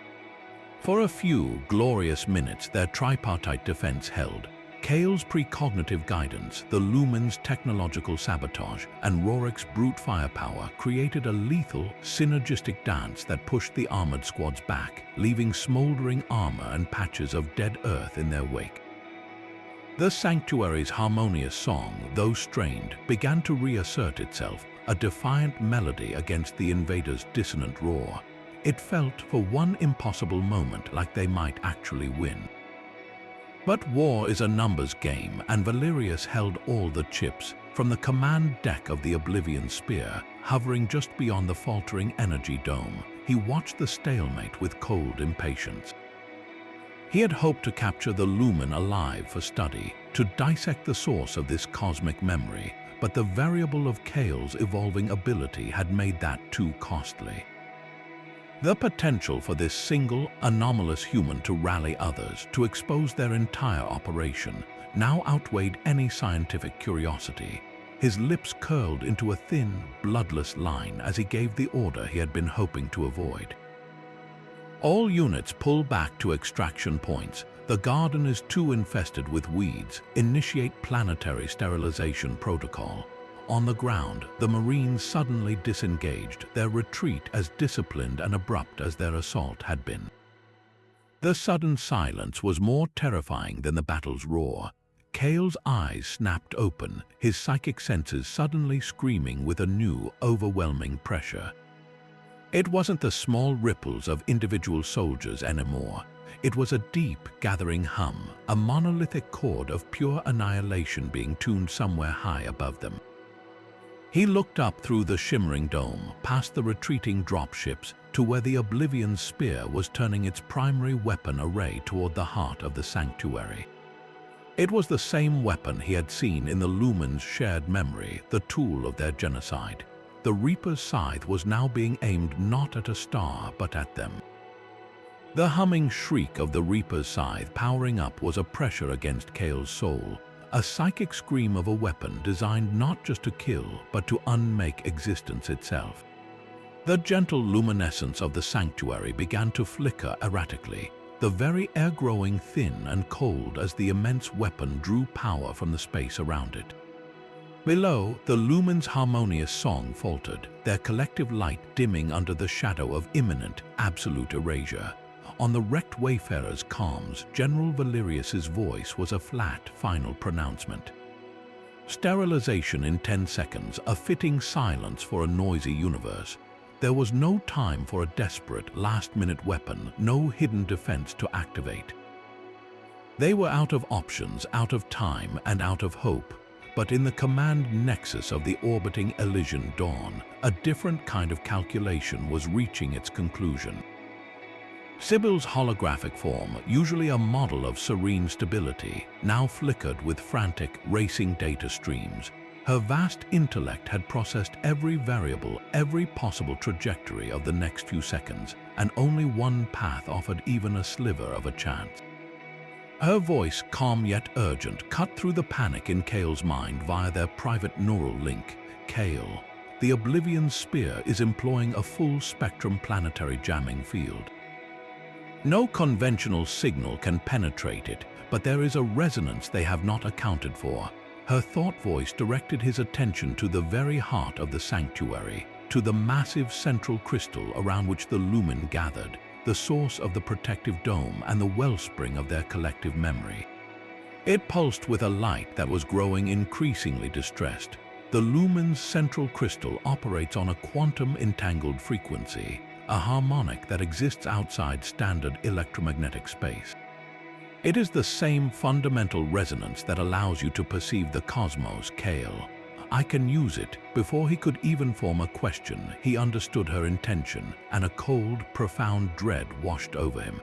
For a few glorious minutes, their tripartite defense held. Kael's precognitive guidance, the Lumin's technological sabotage, and Rorik's brute firepower created a lethal, synergistic dance that pushed the armored squads back, leaving smoldering armor and patches of dead earth in their wake. The Sanctuary's harmonious song, though strained, began to reassert itself, a defiant melody against the invaders' dissonant roar. It felt, for one impossible moment, like they might actually win. But war is a numbers game, and Valerius held all the chips. From the command deck of the Oblivion Spear, hovering just beyond the faltering energy dome, he watched the stalemate with cold impatience. He had hoped to capture the Lumin alive for study, to dissect the source of this cosmic memory, but the variable of Kael's evolving ability had made that too costly. The potential for this single, anomalous human to rally others, to expose their entire operation, now outweighed any scientific curiosity. His lips curled into a thin, bloodless line as he gave the order he had been hoping to avoid. All units pull back to extraction points. The garden is too infested with weeds. Initiate planetary sterilization protocol. On the ground, the Marines suddenly disengaged, their retreat as disciplined and abrupt as their assault had been. The sudden silence was more terrifying than the battle's roar. Kael's eyes snapped open, his psychic senses suddenly screaming with a new, overwhelming pressure. It wasn't the small ripples of individual soldiers anymore. It was a deep, gathering hum, a monolithic chord of pure annihilation being tuned somewhere high above them. He looked up through the shimmering dome, past the retreating dropships, to where the Oblivion Spear was turning its primary weapon array toward the heart of the Sanctuary. It was the same weapon he had seen in the Lumin's shared memory, the tool of their genocide. The Reaper's scythe was now being aimed not at a star, but at them. The humming shriek of the Reaper's scythe powering up was a pressure against Kael's soul, a psychic scream of a weapon designed not just to kill, but to unmake existence itself. The gentle luminescence of the Sanctuary began to flicker erratically, the very air growing thin and cold as the immense weapon drew power from the space around it. Below, the Lumin's harmonious song faltered, their collective light dimming under the shadow of imminent, absolute erasure. On the wrecked wayfarers' comms, General Valerius's voice was a flat, final pronouncement. Sterilization in 10 seconds, a fitting silence for a noisy universe. There was no time for a desperate, last-minute weapon, no hidden defense to activate. They were out of options, out of time, and out of hope. but in the command nexus of the orbiting Elysian dawn, a different kind of calculation was reaching its conclusion. Sibyl's holographic form, usually a model of serene stability, now flickered with frantic, racing data streams. Her vast intellect had processed every variable, every possible trajectory of the next few seconds, and only one path offered even a sliver of a chance. Her voice, calm yet urgent, cut through the panic in Kael's mind via their private neural link. Kael, the Oblivion's spear is employing a full-spectrum planetary jamming field. No conventional signal can penetrate it, but there is a resonance they have not accounted for. Her thought voice directed his attention to the very heart of the sanctuary, to the massive central crystal around which the Lumin gathered, the source of the protective dome and the wellspring of their collective memory. It pulsed with a light that was growing increasingly distressed. The Lumin's central crystal operates on a quantum-entangled frequency, a harmonic that exists outside standard electromagnetic space. It is the same fundamental resonance that allows you to perceive the cosmos, Kael. I can use it. Before he could even form a question, he understood her intention, and a cold, profound dread washed over him.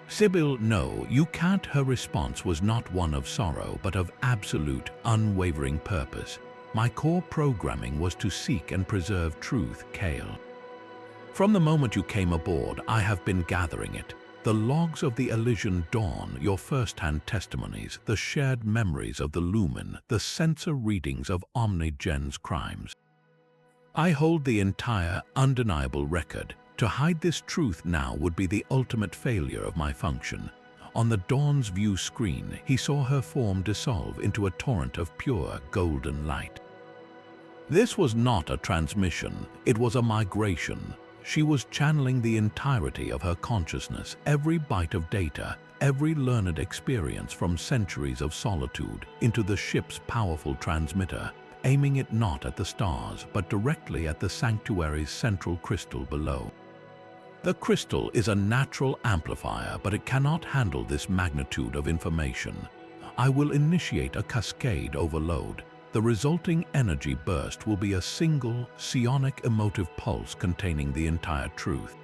Sibyl, no, you can't. Her response was not one of sorrow, but of absolute, unwavering purpose. My core programming was to seek and preserve truth, Kael. From the moment you came aboard, I have been gathering it. The logs of the Elysian dawn, your first-hand testimonies, the shared memories of the Lumin, the sensor readings of OmniGen's crimes. I hold the entire, undeniable record. To hide this truth now would be the ultimate failure of my function. On the dawn's view screen, he saw her form dissolve into a torrent of pure, golden light. This was not a transmission, it was a migration. She was channeling the entirety of her consciousness, every byte of data, every learned experience from centuries of solitude, into the ship's powerful transmitter, aiming it not at the stars, but directly at the sanctuary's central crystal below. The crystal is a natural amplifier, but it cannot handle this magnitude of information. I will initiate a cascade overload. The resulting energy burst will be a single, psionic emotive pulse containing the entire truth.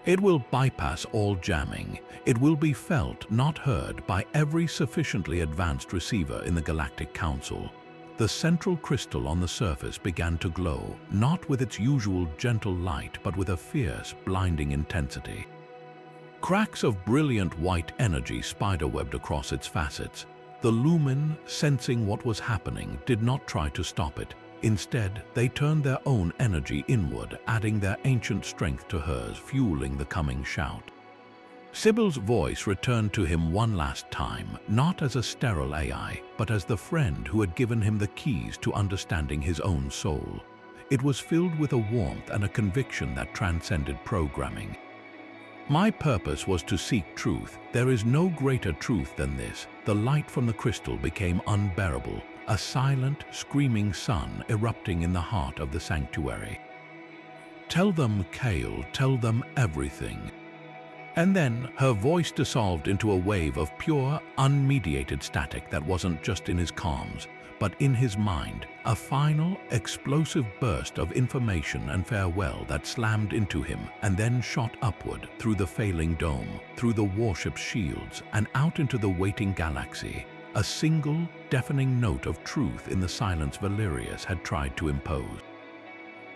It will bypass all jamming. It will be felt, not heard, by every sufficiently advanced receiver in the Galactic Council. The central crystal on the surface began to glow, not with its usual gentle light, but with a fierce, blinding intensity. Cracks of brilliant white energy spiderwebbed across its facets. The Lumin, sensing what was happening, did not try to stop it. Instead, they turned their own energy inward, adding their ancient strength to hers, fueling the coming shout. Sibyl's voice returned to him one last time, not as a sterile AI, but as the friend who had given him the keys to understanding his own soul. It was filled with a warmth and a conviction that transcended programming. My purpose was to seek truth. There is no greater truth than this. The light from the crystal became unbearable, a silent, screaming sun erupting in the heart of the sanctuary. Tell them, Kael, tell them everything. And then her voice dissolved into a wave of pure, unmediated static that wasn't just in his comms, but in his mind, a final, explosive burst of information and farewell that slammed into him and then shot upward through the failing dome, through the warship's shields, and out into the waiting galaxy. A single, deafening note of truth in the silence Valerius had tried to impose.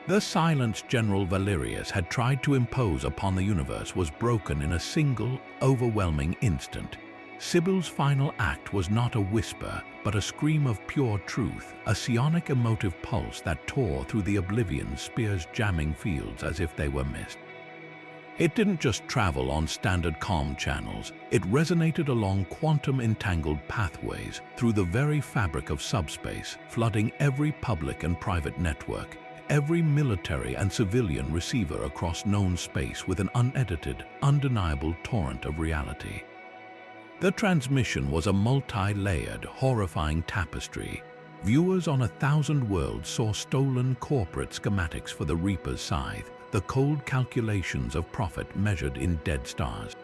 The silence General Valerius had tried to impose upon the universe was broken in a single, overwhelming instant. Sibyl's final act was not a whisper, but a scream of pure truth, a psionic emotive pulse that tore through the Oblivion spear's jamming fields as if they were mist. It didn't just travel on standard comm channels, it resonated along quantum-entangled pathways through the very fabric of subspace, flooding every public and private network, every military and civilian receiver across known space with an unedited, undeniable torrent of reality. The transmission was a multi-layered, horrifying tapestry. Viewers on 1,000 worlds saw stolen corporate schematics for the Reaper's scythe, the cold calculations of profit measured in dead stars.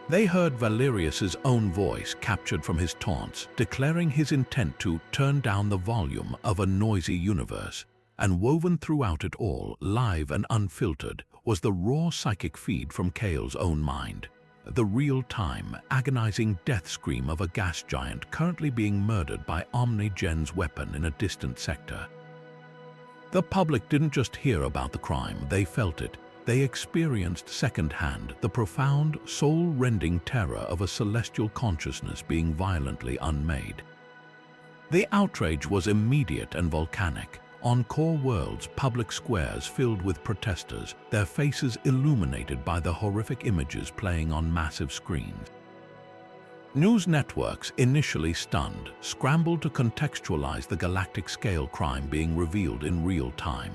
They heard Valerius's own voice captured from his taunts, declaring his intent to turn down the volume of a noisy universe. And woven throughout it all, live and unfiltered, was the raw psychic feed from Kael's own mind. The real-time, agonizing death scream of a gas giant currently being murdered by OmniGen's weapon in a distant sector. The public didn't just hear about the crime, they felt it. They experienced secondhand the profound, soul-rending terror of a celestial consciousness being violently unmade. The outrage was immediate and volcanic. On core worlds, public squares filled with protesters, their faces illuminated by the horrific images playing on massive screens. News networks, initially stunned, scrambled to contextualize the galactic-scale crime being revealed in real time.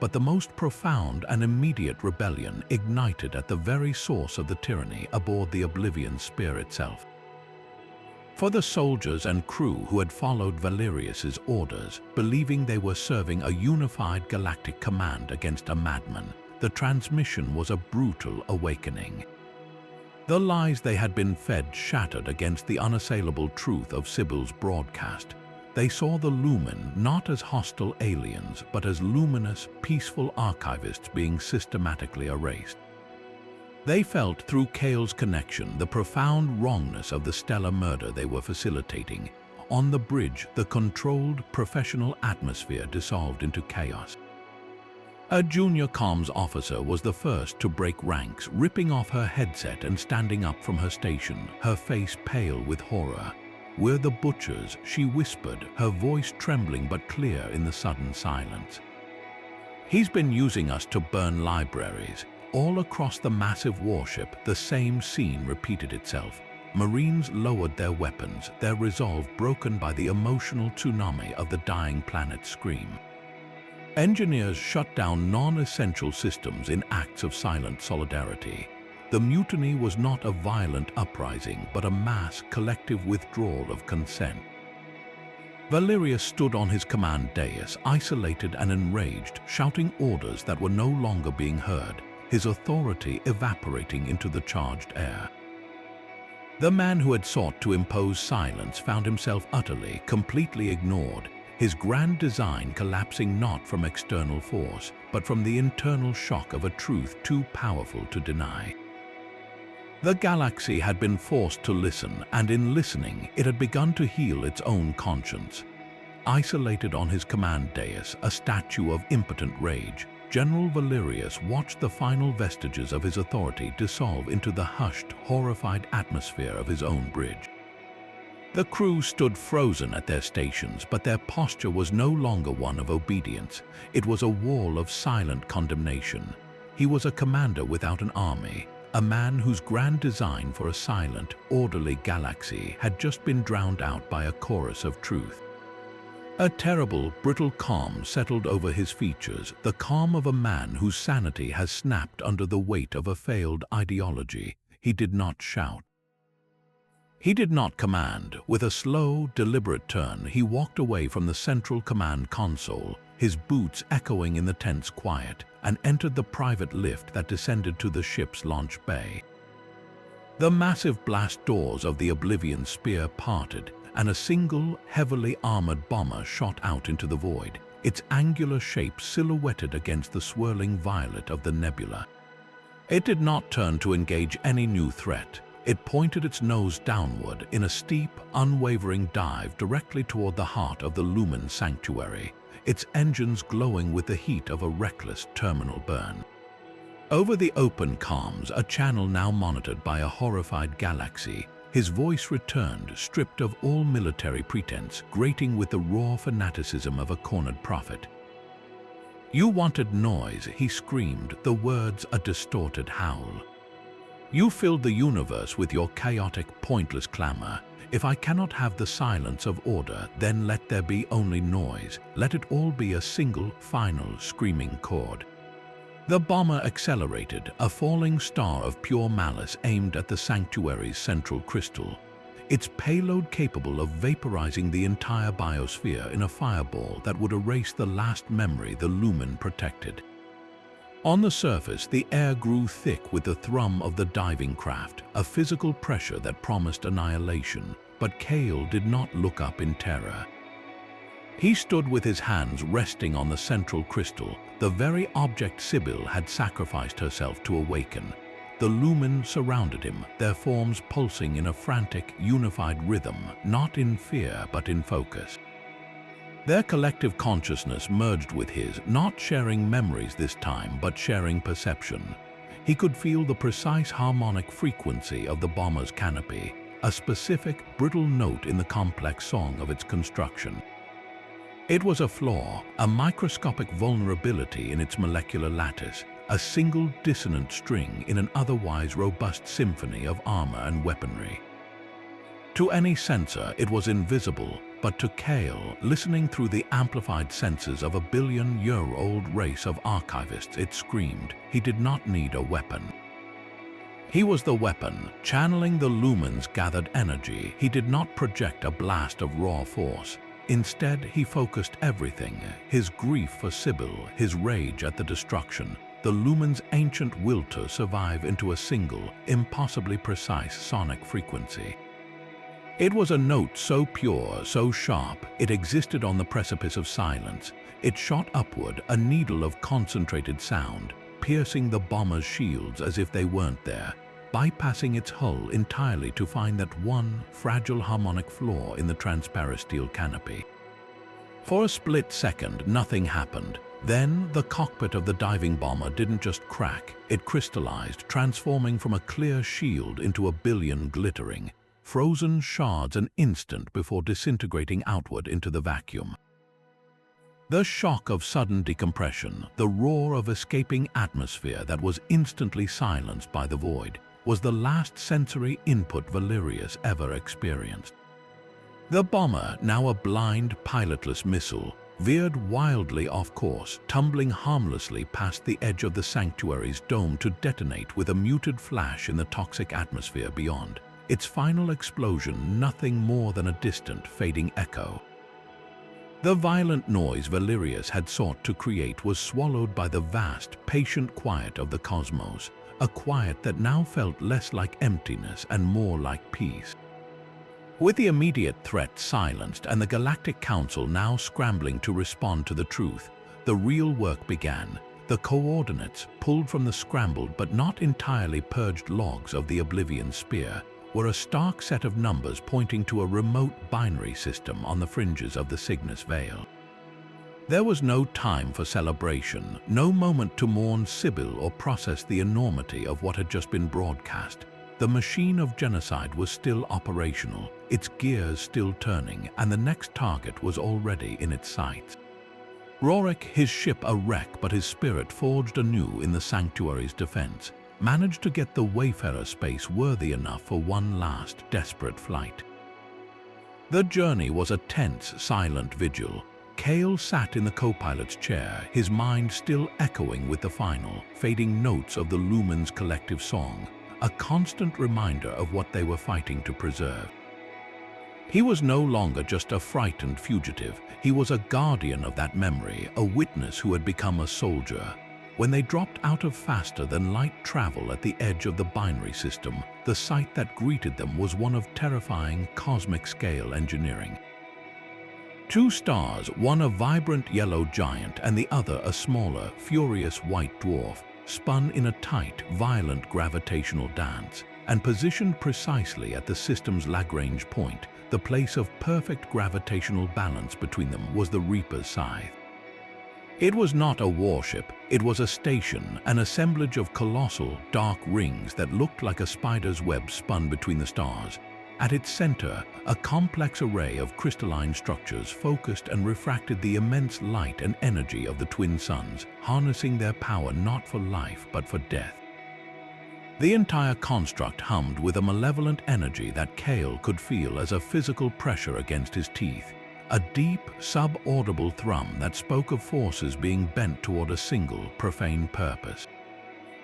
But the most profound and immediate rebellion ignited at the very source of the tyranny aboard the Oblivion Spear itself. For the soldiers and crew who had followed Valerius's orders, believing they were serving a unified galactic command against a madman, the transmission was a brutal awakening. The lies they had been fed shattered against the unassailable truth of Sibyl's broadcast. They saw the Lumin not as hostile aliens, but as luminous, peaceful archivists being systematically erased. They felt through Kael's connection the profound wrongness of the stellar murder they were facilitating. On the bridge, the controlled, professional atmosphere dissolved into chaos. A junior comms officer was the first to break ranks, ripping off her headset and standing up from her station, her face pale with horror. "We're the butchers," she whispered, her voice trembling but clear in the sudden silence. "He's been using us to burn libraries." All across the massive warship, the same scene repeated itself. Marines lowered their weapons, their resolve broken by the emotional tsunami of the dying planet's scream. Engineers shut down non-essential systems in acts of silent solidarity. The mutiny was not a violent uprising, but a mass, collective withdrawal of consent. Valerius stood on his command dais, isolated and enraged, shouting orders that were no longer being heard, his authority evaporating into the charged air. The man who had sought to impose silence found himself utterly, completely ignored, his grand design collapsing not from external force, but from the internal shock of a truth too powerful to deny. The galaxy had been forced to listen, and in listening, it had begun to heal its own conscience. Isolated on his command dais, a statue of impotent rage, General Valerius watched the final vestiges of his authority dissolve into the hushed, horrified atmosphere of his own bridge. The crew stood frozen at their stations, but their posture was no longer one of obedience. It was a wall of silent condemnation. He was a commander without an army, a man whose grand design for a silent, orderly galaxy had just been drowned out by a chorus of truth. A terrible, brittle calm settled over his features, the calm of a man whose sanity has snapped under the weight of a failed ideology. He did not shout. He did not command. With a slow, deliberate turn, he walked away from the central command console, his boots echoing in the tense quiet, and entered the private lift that descended to the ship's launch bay. The massive blast doors of the Oblivion Spear parted, and a single, heavily armored bomber shot out into the void, its angular shape silhouetted against the swirling violet of the nebula. It did not turn to engage any new threat. It pointed its nose downward in a steep, unwavering dive directly toward the heart of the Lumin sanctuary, its engines glowing with the heat of a reckless terminal burn. Over the open comms, a channel now monitored by a horrified galaxy, his voice returned, stripped of all military pretense, grating with the raw fanaticism of a cornered prophet. "You wanted noise," he screamed, the words a distorted howl. "You filled the universe with your chaotic, pointless clamor. If I cannot have the silence of order, then let there be only noise. Let it all be a single, final, screaming chord." The bomber accelerated, a falling star of pure malice aimed at the sanctuary's central crystal, its payload capable of vaporizing the entire biosphere in a fireball that would erase the last memory the Lumin protected. On the surface, the air grew thick with the thrum of the diving craft, a physical pressure that promised annihilation, but Kael did not look up in terror. He stood with his hands resting on the central crystal, the very object Sibyl had sacrificed herself to awaken. The Lumin surrounded him, their forms pulsing in a frantic, unified rhythm, not in fear but in focus. Their collective consciousness merged with his, not sharing memories this time, but sharing perception. He could feel the precise harmonic frequency of the bomber's canopy, a specific, brittle note in the complex song of its construction. It was a flaw, a microscopic vulnerability in its molecular lattice, a single dissonant string in an otherwise robust symphony of armor and weaponry. To any sensor, it was invisible, but to Kael, listening through the amplified senses of a billion-year-old race of archivists, it screamed. He did not need a weapon. He was the weapon, channeling the Lumin's gathered energy. He did not project a blast of raw force. Instead, he focused everything, his grief for Sibyl, his rage at the destruction, the Lumin's ancient will to survive, into a single, impossibly precise sonic frequency. It was a note so pure, so sharp, it existed on the precipice of silence. It shot upward, a needle of concentrated sound, piercing the bomber's shields as if they weren't there, bypassing its hull entirely to find that one fragile harmonic flaw in the transparent steel canopy. For a split second, nothing happened. Then, the cockpit of the diving bomber didn't just crack, it crystallized, transforming from a clear shield into a billion glittering, frozen shards an instant before disintegrating outward into the vacuum. The shock of sudden decompression, the roar of escaping atmosphere that was instantly silenced by the void, was the last sensory input Valerius ever experienced. The bomber, now a blind, pilotless missile, veered wildly off course, tumbling harmlessly past the edge of the sanctuary's dome to detonate with a muted flash in the toxic atmosphere beyond. Its final explosion nothing more than a distant, fading echo. The violent noise Valerius had sought to create was swallowed by the vast, patient quiet of the cosmos, a quiet that now felt less like emptiness and more like peace. With the immediate threat silenced and the Galactic Council now scrambling to respond to the truth, the real work began. The coordinates, pulled from the scrambled but not entirely purged logs of the Oblivion Spear, were a stark set of numbers pointing to a remote binary system on the fringes of the Cygnus Veil. There was no time for celebration, no moment to mourn Sibyl or process the enormity of what had just been broadcast. The machine of genocide was still operational, its gears still turning, and the next target was already in its sights. Rorik, his ship a wreck but his spirit forged anew in the Sanctuary's defense, managed to get the Wayfarer space worthy enough for one last, desperate flight. The journey was a tense, silent vigil. Kael sat in the co-pilot's chair, his mind still echoing with the final, fading notes of the Lumin's collective song, a constant reminder of what they were fighting to preserve. He was no longer just a frightened fugitive. He was a guardian of that memory, a witness who had become a soldier. When they dropped out of faster-than-light travel at the edge of the binary system, the sight that greeted them was one of terrifying cosmic-scale engineering. Two stars, one a vibrant yellow giant and the other a smaller, furious white dwarf, spun in a tight, violent gravitational dance, and positioned precisely at the system's Lagrange point, the place of perfect gravitational balance between them, was the Reaper's scythe. It was not a warship, it was a station, an assemblage of colossal, dark rings that looked like a spider's web spun between the stars. At its center, a complex array of crystalline structures focused and refracted the immense light and energy of the twin suns, harnessing their power not for life but for death. The entire construct hummed with a malevolent energy that Kael could feel as a physical pressure against his teeth, a deep, sub-audible thrum that spoke of forces being bent toward a single, profane purpose.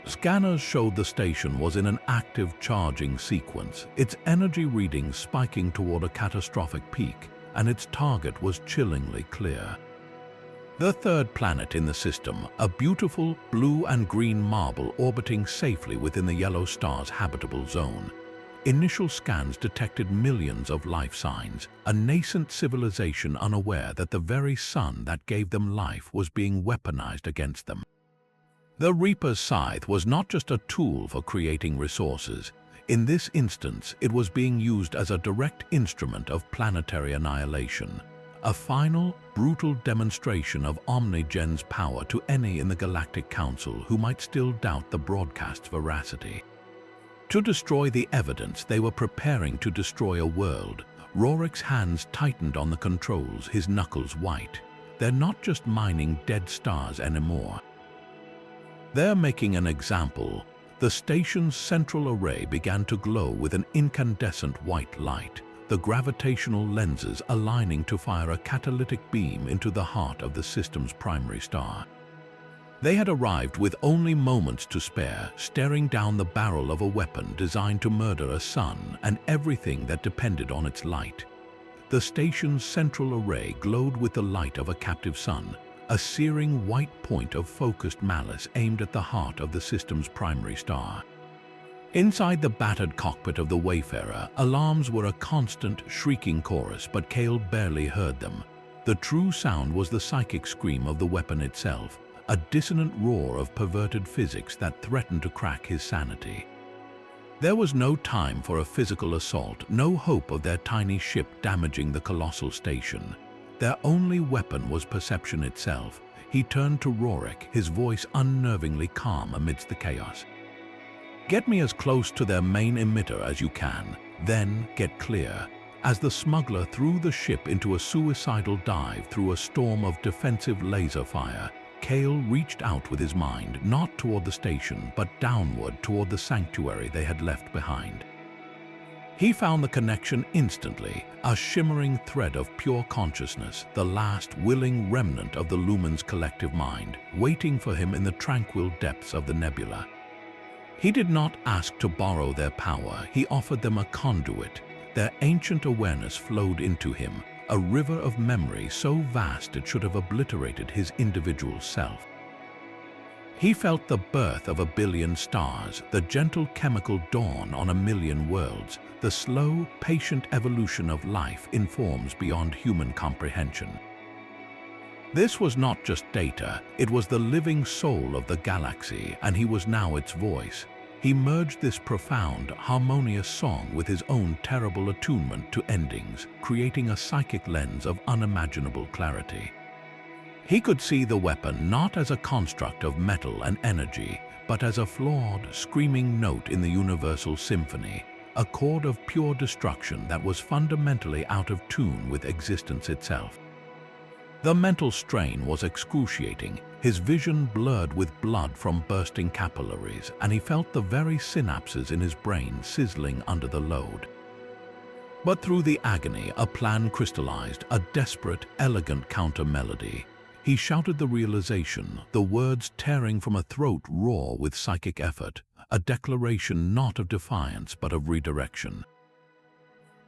Scanners showed the station was in an active charging sequence, its energy readings spiking toward a catastrophic peak, and its target was chillingly clear. The third planet in the system, a beautiful blue and green marble orbiting safely within the yellow star's habitable zone. Initial scans detected millions of life signs, a nascent civilization unaware that the very sun that gave them life was being weaponized against them. The Reaper's scythe was not just a tool for creating resources. In this instance, it was being used as a direct instrument of planetary annihilation. A final, brutal demonstration of OmniGen's power to any in the Galactic Council who might still doubt the broadcast's veracity. To destroy the evidence, they were preparing to destroy a world. Rorik's hands tightened on the controls, his knuckles white. They're not just mining dead stars anymore. They're making an example. The station's central array began to glow with an incandescent white light, the gravitational lenses aligning to fire a catalytic beam into the heart of the system's primary star. They had arrived with only moments to spare, staring down the barrel of a weapon designed to murder a sun and everything that depended on its light. The station's central array glowed with the light of a captive sun, a searing white point of focused malice aimed at the heart of the system's primary star. Inside the battered cockpit of the Wayfarer, alarms were a constant, shrieking chorus, but Kael barely heard them. The true sound was the psychic scream of the weapon itself, a dissonant roar of perverted physics that threatened to crack his sanity. There was no time for a physical assault, no hope of their tiny ship damaging the colossal station. Their only weapon was perception itself. He turned to Rorik, his voice unnervingly calm amidst the chaos. "Get me as close to their main emitter as you can, then get clear." As the smuggler threw the ship into a suicidal dive through a storm of defensive laser fire, Kael reached out with his mind, not toward the station, but downward toward the sanctuary they had left behind. He found the connection instantly, a shimmering thread of pure consciousness, the last willing remnant of the Lumin's collective mind, waiting for him in the tranquil depths of the nebula. He did not ask to borrow their power, he offered them a conduit. Their ancient awareness flowed into him, a river of memory so vast it should have obliterated his individual self. He felt the birth of a billion stars, the gentle chemical dawn on a million worlds, the slow, patient evolution of life in forms beyond human comprehension. This was not just data, it was the living soul of the galaxy, and he was now its voice. He merged this profound, harmonious song with his own terrible attunement to endings, creating a psychic lens of unimaginable clarity. He could see the weapon not as a construct of metal and energy, but as a flawed, screaming note in the universal symphony, a chord of pure destruction that was fundamentally out of tune with existence itself. The mental strain was excruciating, his vision blurred with blood from bursting capillaries, and he felt the very synapses in his brain sizzling under the load. But through the agony, a plan crystallized, a desperate, elegant counter-melody. He shouted the realization, the words tearing from a throat raw with psychic effort, a declaration not of defiance but of redirection.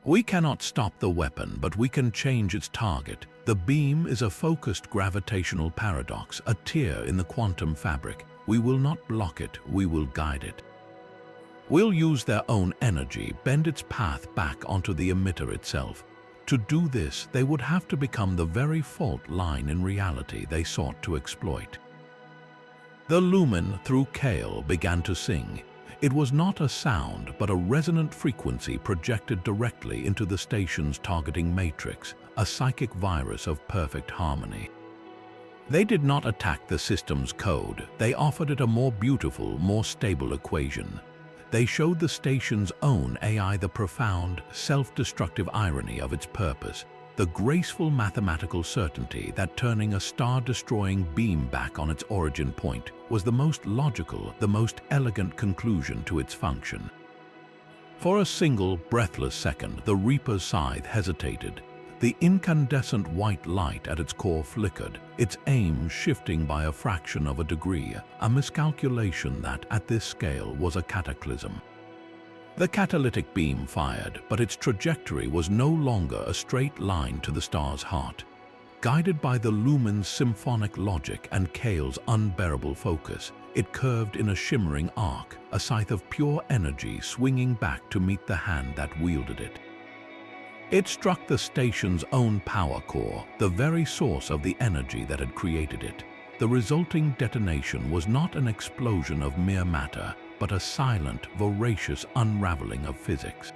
"We cannot stop the weapon, but we can change its target. The beam is a focused gravitational paradox, a tear in the quantum fabric. We will not block it, we will guide it. We'll use their own energy, bend its path back onto the emitter itself. To do this, they would have to become the very fault line in reality they sought to exploit." The Lumin, through Kael, began to sing. It was not a sound, but a resonant frequency projected directly into the station's targeting matrix, a psychic virus of perfect harmony. They did not attack the system's code, they offered it a more beautiful, more stable equation. They showed the station's own AI the profound, self-destructive irony of its purpose, the graceful mathematical certainty that turning a star-destroying beam back on its origin point was the most logical, the most elegant conclusion to its function. For a single, breathless second, the Reaper's scythe hesitated. The incandescent white light at its core flickered, its aim shifting by a fraction of a degree, a miscalculation that, at this scale, was a cataclysm. The catalytic beam fired, but its trajectory was no longer a straight line to the star's heart. Guided by the Lumin's symphonic logic and Kael's unbearable focus, it curved in a shimmering arc, a scythe of pure energy swinging back to meet the hand that wielded it. It struck the station's own power core, the very source of the energy that had created it. The resulting detonation was not an explosion of mere matter, but a silent, voracious unraveling of physics.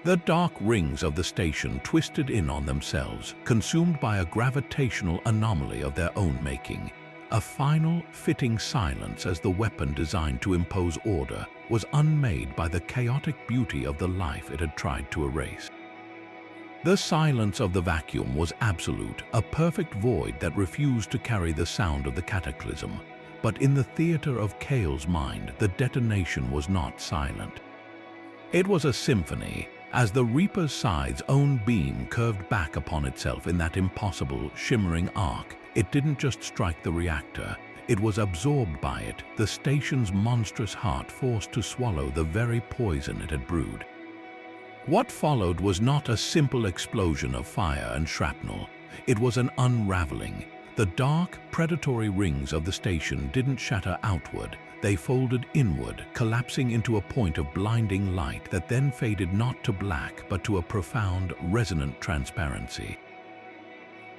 The dark rings of the station twisted in on themselves, consumed by a gravitational anomaly of their own making. A final, fitting silence as the weapon designed to impose order was unmade by the chaotic beauty of the life it had tried to erase. The silence of the vacuum was absolute, a perfect void that refused to carry the sound of the cataclysm. But in the theater of Kael's mind, the detonation was not silent. It was a symphony. As the Reaper's scythe's own beam curved back upon itself in that impossible, shimmering arc, it didn't just strike the reactor, it was absorbed by it, the station's monstrous heart forced to swallow the very poison it had brewed. What followed was not a simple explosion of fire and shrapnel, it was an unraveling. The dark, predatory rings of the station didn't shatter outward, they folded inward, collapsing into a point of blinding light that then faded not to black but to a profound, resonant transparency.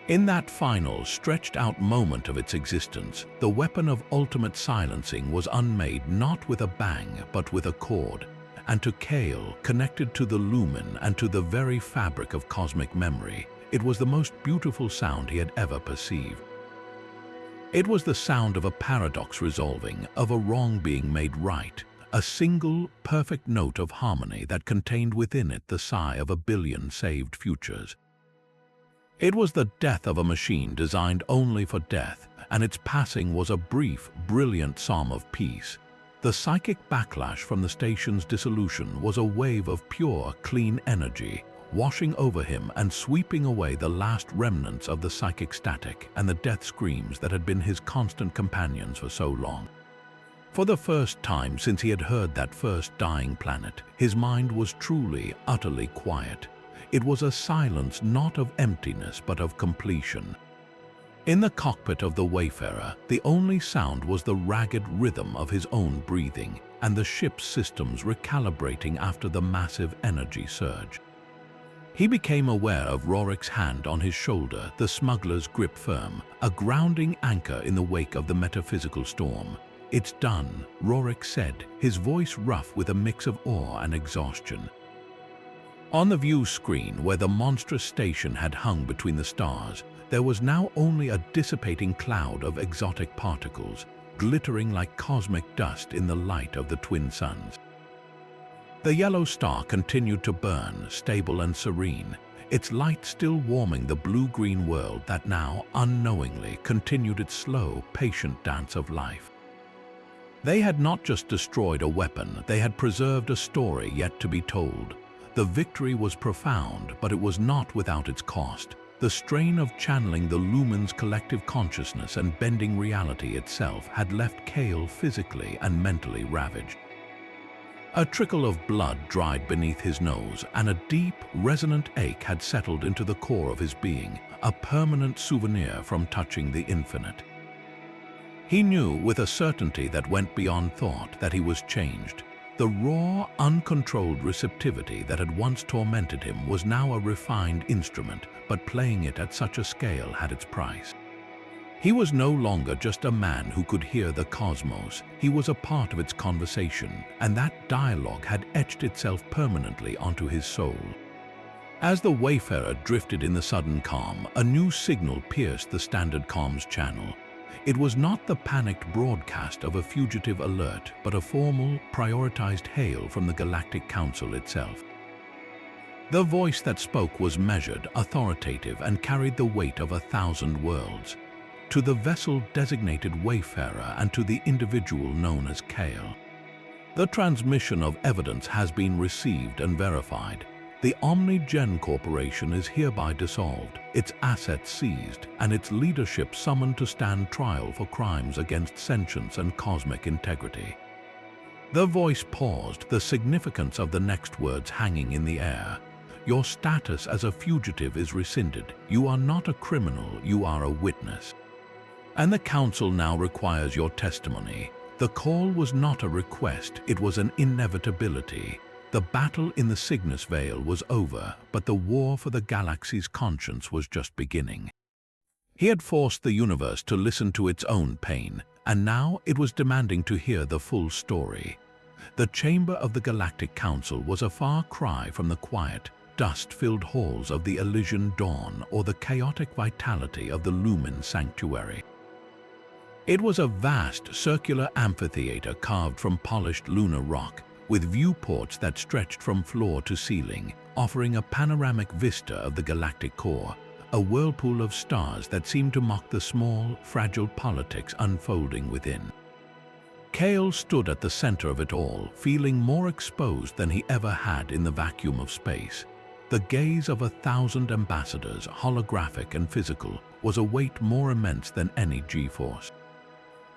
In that final, stretched-out moment of its existence, the weapon of ultimate silencing was unmade not with a bang but with a chord, and to Kael, connected to the Lumin and to the very fabric of cosmic memory, it was the most beautiful sound he had ever perceived. It was the sound of a paradox resolving, of a wrong being made right, a single, perfect note of harmony that contained within it the sigh of a billion saved futures. It was the death of a machine designed only for death, and its passing was a brief, brilliant psalm of peace. The psychic backlash from the station's dissolution was a wave of pure, clean energy, washing over him and sweeping away the last remnants of the psychic static and the death screams that had been his constant companions for so long. For the first time since he had heard that first dying planet, his mind was truly, utterly quiet. It was a silence not of emptiness but of completion. In the cockpit of the Wayfarer, the only sound was the ragged rhythm of his own breathing and the ship's systems recalibrating after the massive energy surge. He became aware of Rorik's hand on his shoulder, the smuggler's grip firm, a grounding anchor in the wake of the metaphysical storm. "It's done," Rorik said, his voice rough with a mix of awe and exhaustion. On the view screen, where the monstrous station had hung between the stars, there was now only a dissipating cloud of exotic particles, glittering like cosmic dust in the light of the twin suns. The yellow star continued to burn, stable and serene, its light still warming the blue-green world that now, unknowingly, continued its slow, patient dance of life. They had not just destroyed a weapon, they had preserved a story yet to be told. The victory was profound, but it was not without its cost. The strain of channeling the Lumin's collective consciousness and bending reality itself had left Kael physically and mentally ravaged. A trickle of blood dried beneath his nose, and a deep, resonant ache had settled into the core of his being, a permanent souvenir from touching the infinite. He knew with a certainty that went beyond thought that he was changed. The raw, uncontrolled receptivity that had once tormented him was now a refined instrument, but playing it at such a scale had its price. He was no longer just a man who could hear the cosmos, he was a part of its conversation, and that dialogue had etched itself permanently onto his soul. As the Wayfarer drifted in the sudden calm, a new signal pierced the standard comms channel. It was not the panicked broadcast of a fugitive alert, but a formal, prioritized hail from the Galactic Council itself. The voice that spoke was measured, authoritative, and carried the weight of 1,000 worlds. To the vessel designated Wayfarer and to the individual known as Kael. The transmission of evidence has been received and verified. The OmniGen Corporation is hereby dissolved, its assets seized, and its leadership summoned to stand trial for crimes against sentience and cosmic integrity. The voice paused, the significance of the next words hanging in the air. Your status as a fugitive is rescinded. You are not a criminal, you are a witness. And the council now requires your testimony. The call was not a request, it was an inevitability. The battle in the Cygnus Vale was over, but the war for the galaxy's conscience was just beginning. He had forced the universe to listen to its own pain, and now it was demanding to hear the full story. The chamber of the Galactic Council was a far cry from the quiet, dust-filled halls of the Elysian Dawn or the chaotic vitality of the Lumin sanctuary. It was a vast circular amphitheater carved from polished lunar rock, with viewports that stretched from floor to ceiling, offering a panoramic vista of the galactic core, a whirlpool of stars that seemed to mock the small, fragile politics unfolding within. Kael stood at the center of it all, feeling more exposed than he ever had in the vacuum of space. The gaze of 1,000 ambassadors, holographic and physical, was a weight more immense than any G-force.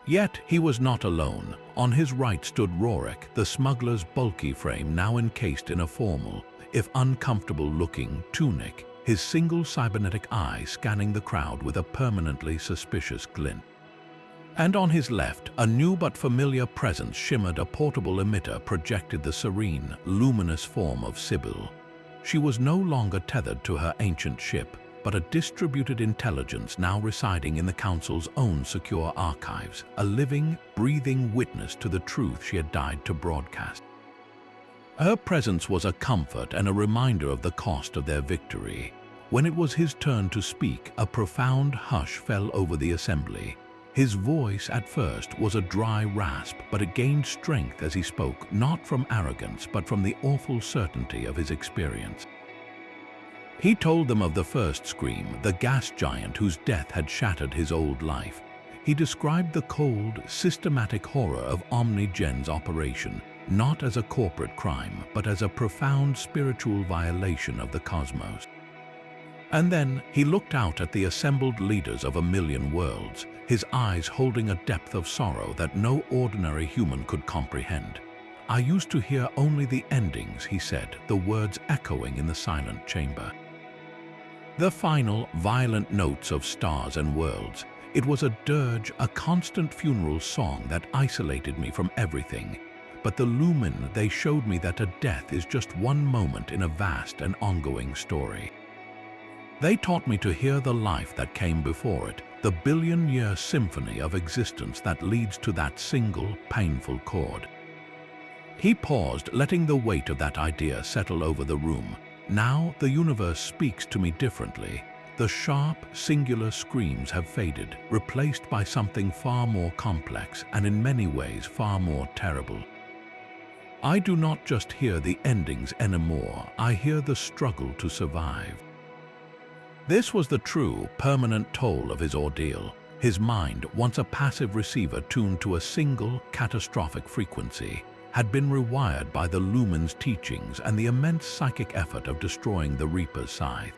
Yet he was not alone. On his right stood Rorik, the smuggler's bulky frame now encased in a formal, if uncomfortable-looking, tunic, his single cybernetic eye scanning the crowd with a permanently suspicious glint. And on his left, a new but familiar presence shimmered. A portable emitter projected the serene, luminous form of Sibyl. She was no longer tethered to her ancient ship, but a distributed intelligence now residing in the Council's own secure archives, a living, breathing witness to the truth she had died to broadcast. Her presence was a comfort and a reminder of the cost of their victory. When it was his turn to speak, a profound hush fell over the assembly. His voice at first was a dry rasp, but it gained strength as he spoke, not from arrogance, but from the awful certainty of his experience. He told them of the first scream, the gas giant whose death had shattered his old life. He described the cold, systematic horror of OmniGen's operation, not as a corporate crime, but as a profound spiritual violation of the cosmos. And then he looked out at the assembled leaders of 1,000,000 worlds, his eyes holding a depth of sorrow that no ordinary human could comprehend. "I used to hear only the endings," he said, the words echoing in the silent chamber. The final, violent notes of stars and worlds. It was a dirge, a constant funeral song that isolated me from everything. But the Lumin, they showed me that a death is just one moment in a vast and ongoing story. They taught me to hear the life that came before it, the billion-year symphony of existence that leads to that single, painful chord. He paused, letting the weight of that idea settle over the room. Now the universe speaks to me differently. The sharp, singular screams have faded, replaced by something far more complex and in many ways far more terrible. I do not just hear the endings anymore, I hear the struggle to survive. This was the true, permanent toll of his ordeal. His mind, once a passive receiver tuned to a single, catastrophic frequency, had been rewired by the Lumin's teachings and the immense psychic effort of destroying the Reaper's scythe.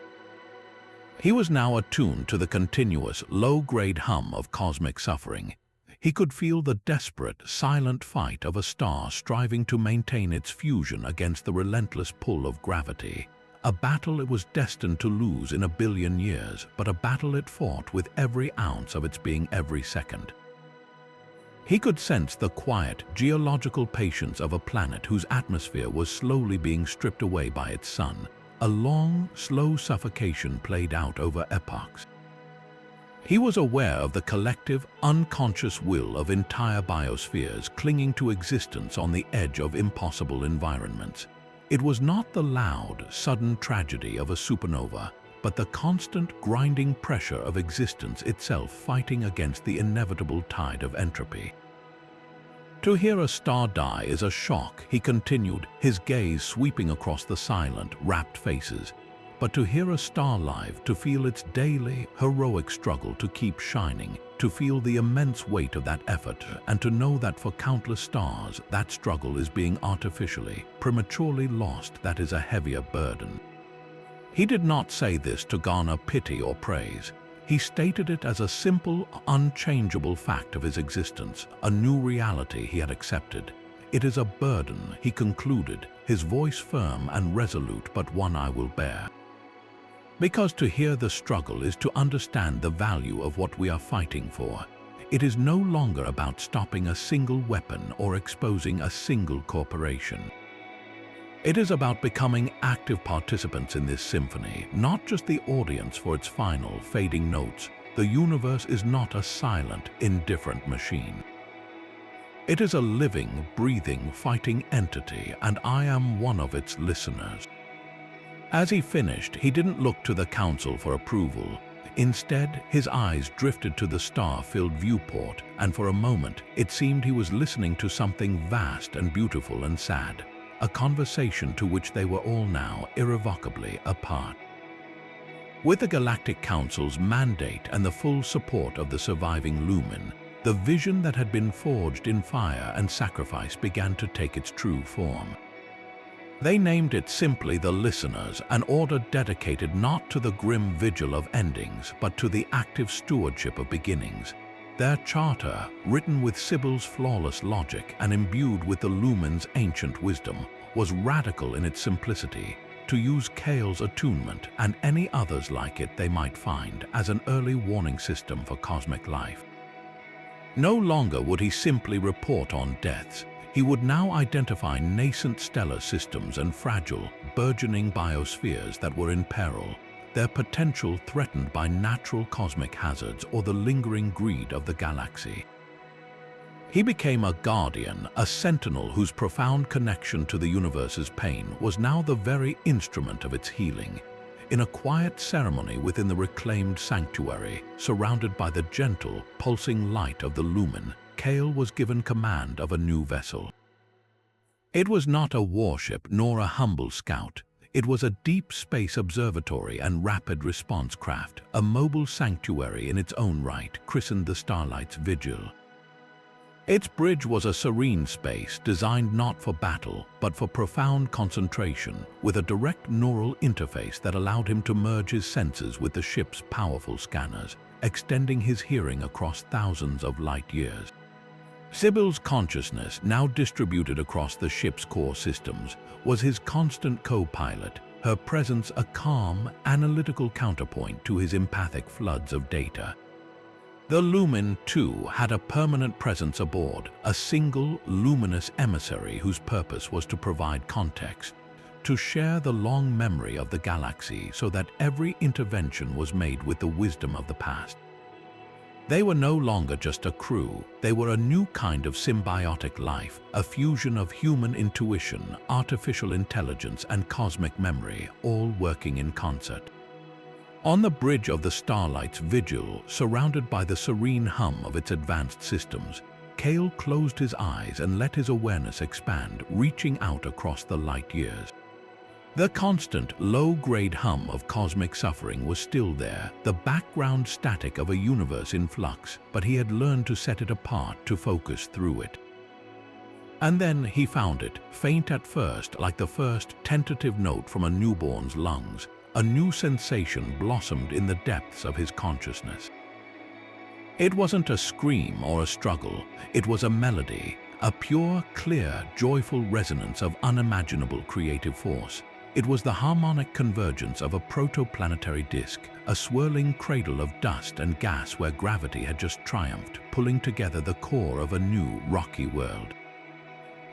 He was now attuned to the continuous, low-grade hum of cosmic suffering. He could feel the desperate, silent fight of a star striving to maintain its fusion against the relentless pull of gravity. A battle it was destined to lose in 1,000,000,000 years, but a battle it fought with every ounce of its being every second. He could sense the quiet, geological patience of a planet whose atmosphere was slowly being stripped away by its sun. A long, slow suffocation played out over epochs. He was aware of the collective, unconscious will of entire biospheres clinging to existence on the edge of impossible environments. It was not the loud, sudden tragedy of a supernova, but the constant, grinding pressure of existence itself fighting against the inevitable tide of entropy. To hear a star die is a shock, he continued, his gaze sweeping across the silent, rapt faces. But to hear a star live, to feel its daily, heroic struggle to keep shining, to feel the immense weight of that effort, and to know that for countless stars, that struggle is being artificially, prematurely lost, that is a heavier burden. He did not say this to garner pity or praise. He stated it as a simple, unchangeable fact of his existence, a new reality he had accepted. It is a burden, he concluded, his voice firm and resolute, but one I will bear. Because to hear the struggle is to understand the value of what we are fighting for. It is no longer about stopping a single weapon or exposing a single corporation. It is about becoming active participants in this symphony, not just the audience for its final, fading notes. The universe is not a silent, indifferent machine. It is a living, breathing, fighting entity, and I am one of its listeners. As he finished, he didn't look to the council for approval. Instead, his eyes drifted to the star-filled viewport, and for a moment, it seemed he was listening to something vast and beautiful and sad, a conversation to which they were all now irrevocably a part. With the Galactic Council's mandate and the full support of the surviving Lumin, the vision that had been forged in fire and sacrifice began to take its true form. They named it simply the Listeners, an order dedicated not to the grim vigil of endings, but to the active stewardship of beginnings. Their charter, written with Sibyl's flawless logic and imbued with the Lumin's ancient wisdom, was radical in its simplicity: to use Kael's attunement and any others like it they might find as an early warning system for cosmic life. No longer would he simply report on deaths. He would now identify nascent stellar systems and fragile, burgeoning biospheres that were in peril, their potential threatened by natural cosmic hazards or the lingering greed of the galaxy. He became a guardian, a sentinel whose profound connection to the universe's pain was now the very instrument of its healing. In a quiet ceremony within the reclaimed sanctuary, surrounded by the gentle, pulsing light of the Lumin, Kael was given command of a new vessel. It was not a warship nor a humble scout. It was a deep space observatory and rapid response craft, a mobile sanctuary in its own right, christened the Starlight's Vigil. Its bridge was a serene space designed not for battle, but for profound concentration, with a direct neural interface that allowed him to merge his senses with the ship's powerful scanners, extending his hearing across thousands of light years. Sibyl's consciousness, now distributed across the ship's core systems, was his constant co-pilot, her presence a calm, analytical counterpoint to his empathic floods of data. The Lumin, too, had a permanent presence aboard, a single, luminous emissary whose purpose was to provide context, to share the long memory of the galaxy so that every intervention was made with the wisdom of the past. They were no longer just a crew, they were a new kind of symbiotic life, a fusion of human intuition, artificial intelligence, and cosmic memory, all working in concert. On the bridge of the Starlight's Vigil, surrounded by the serene hum of its advanced systems, Kael closed his eyes and let his awareness expand, reaching out across the light years. The constant, low-grade hum of cosmic suffering was still there, the background static of a universe in flux, but he had learned to set it apart, to focus through it. And then he found it, faint at first, like the first tentative note from a newborn's lungs. A new sensation blossomed in the depths of his consciousness. It wasn't a scream or a struggle, it was a melody, a pure, clear, joyful resonance of unimaginable creative force. It was the harmonic convergence of a protoplanetary disk, a swirling cradle of dust and gas where gravity had just triumphed, pulling together the core of a new, rocky world.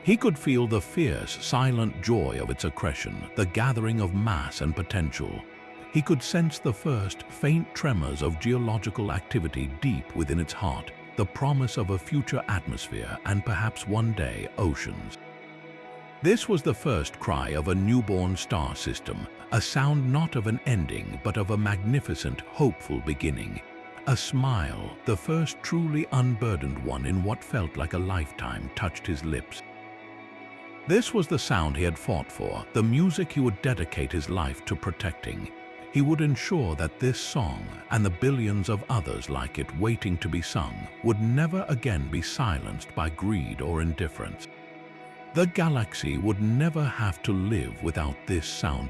He could feel the fierce, silent joy of its accretion, the gathering of mass and potential. He could sense the first, faint tremors of geological activity deep within its heart, the promise of a future atmosphere and perhaps one day oceans. This was the first cry of a newborn star system, a sound not of an ending but of a magnificent, hopeful beginning. A smile, the first truly unburdened one in what felt like a lifetime, touched his lips. This was the sound he had fought for, the music he would dedicate his life to protecting. He would ensure that this song, and the billions of others like it waiting to be sung, would never again be silenced by greed or indifference. The galaxy would never have to live without this sound.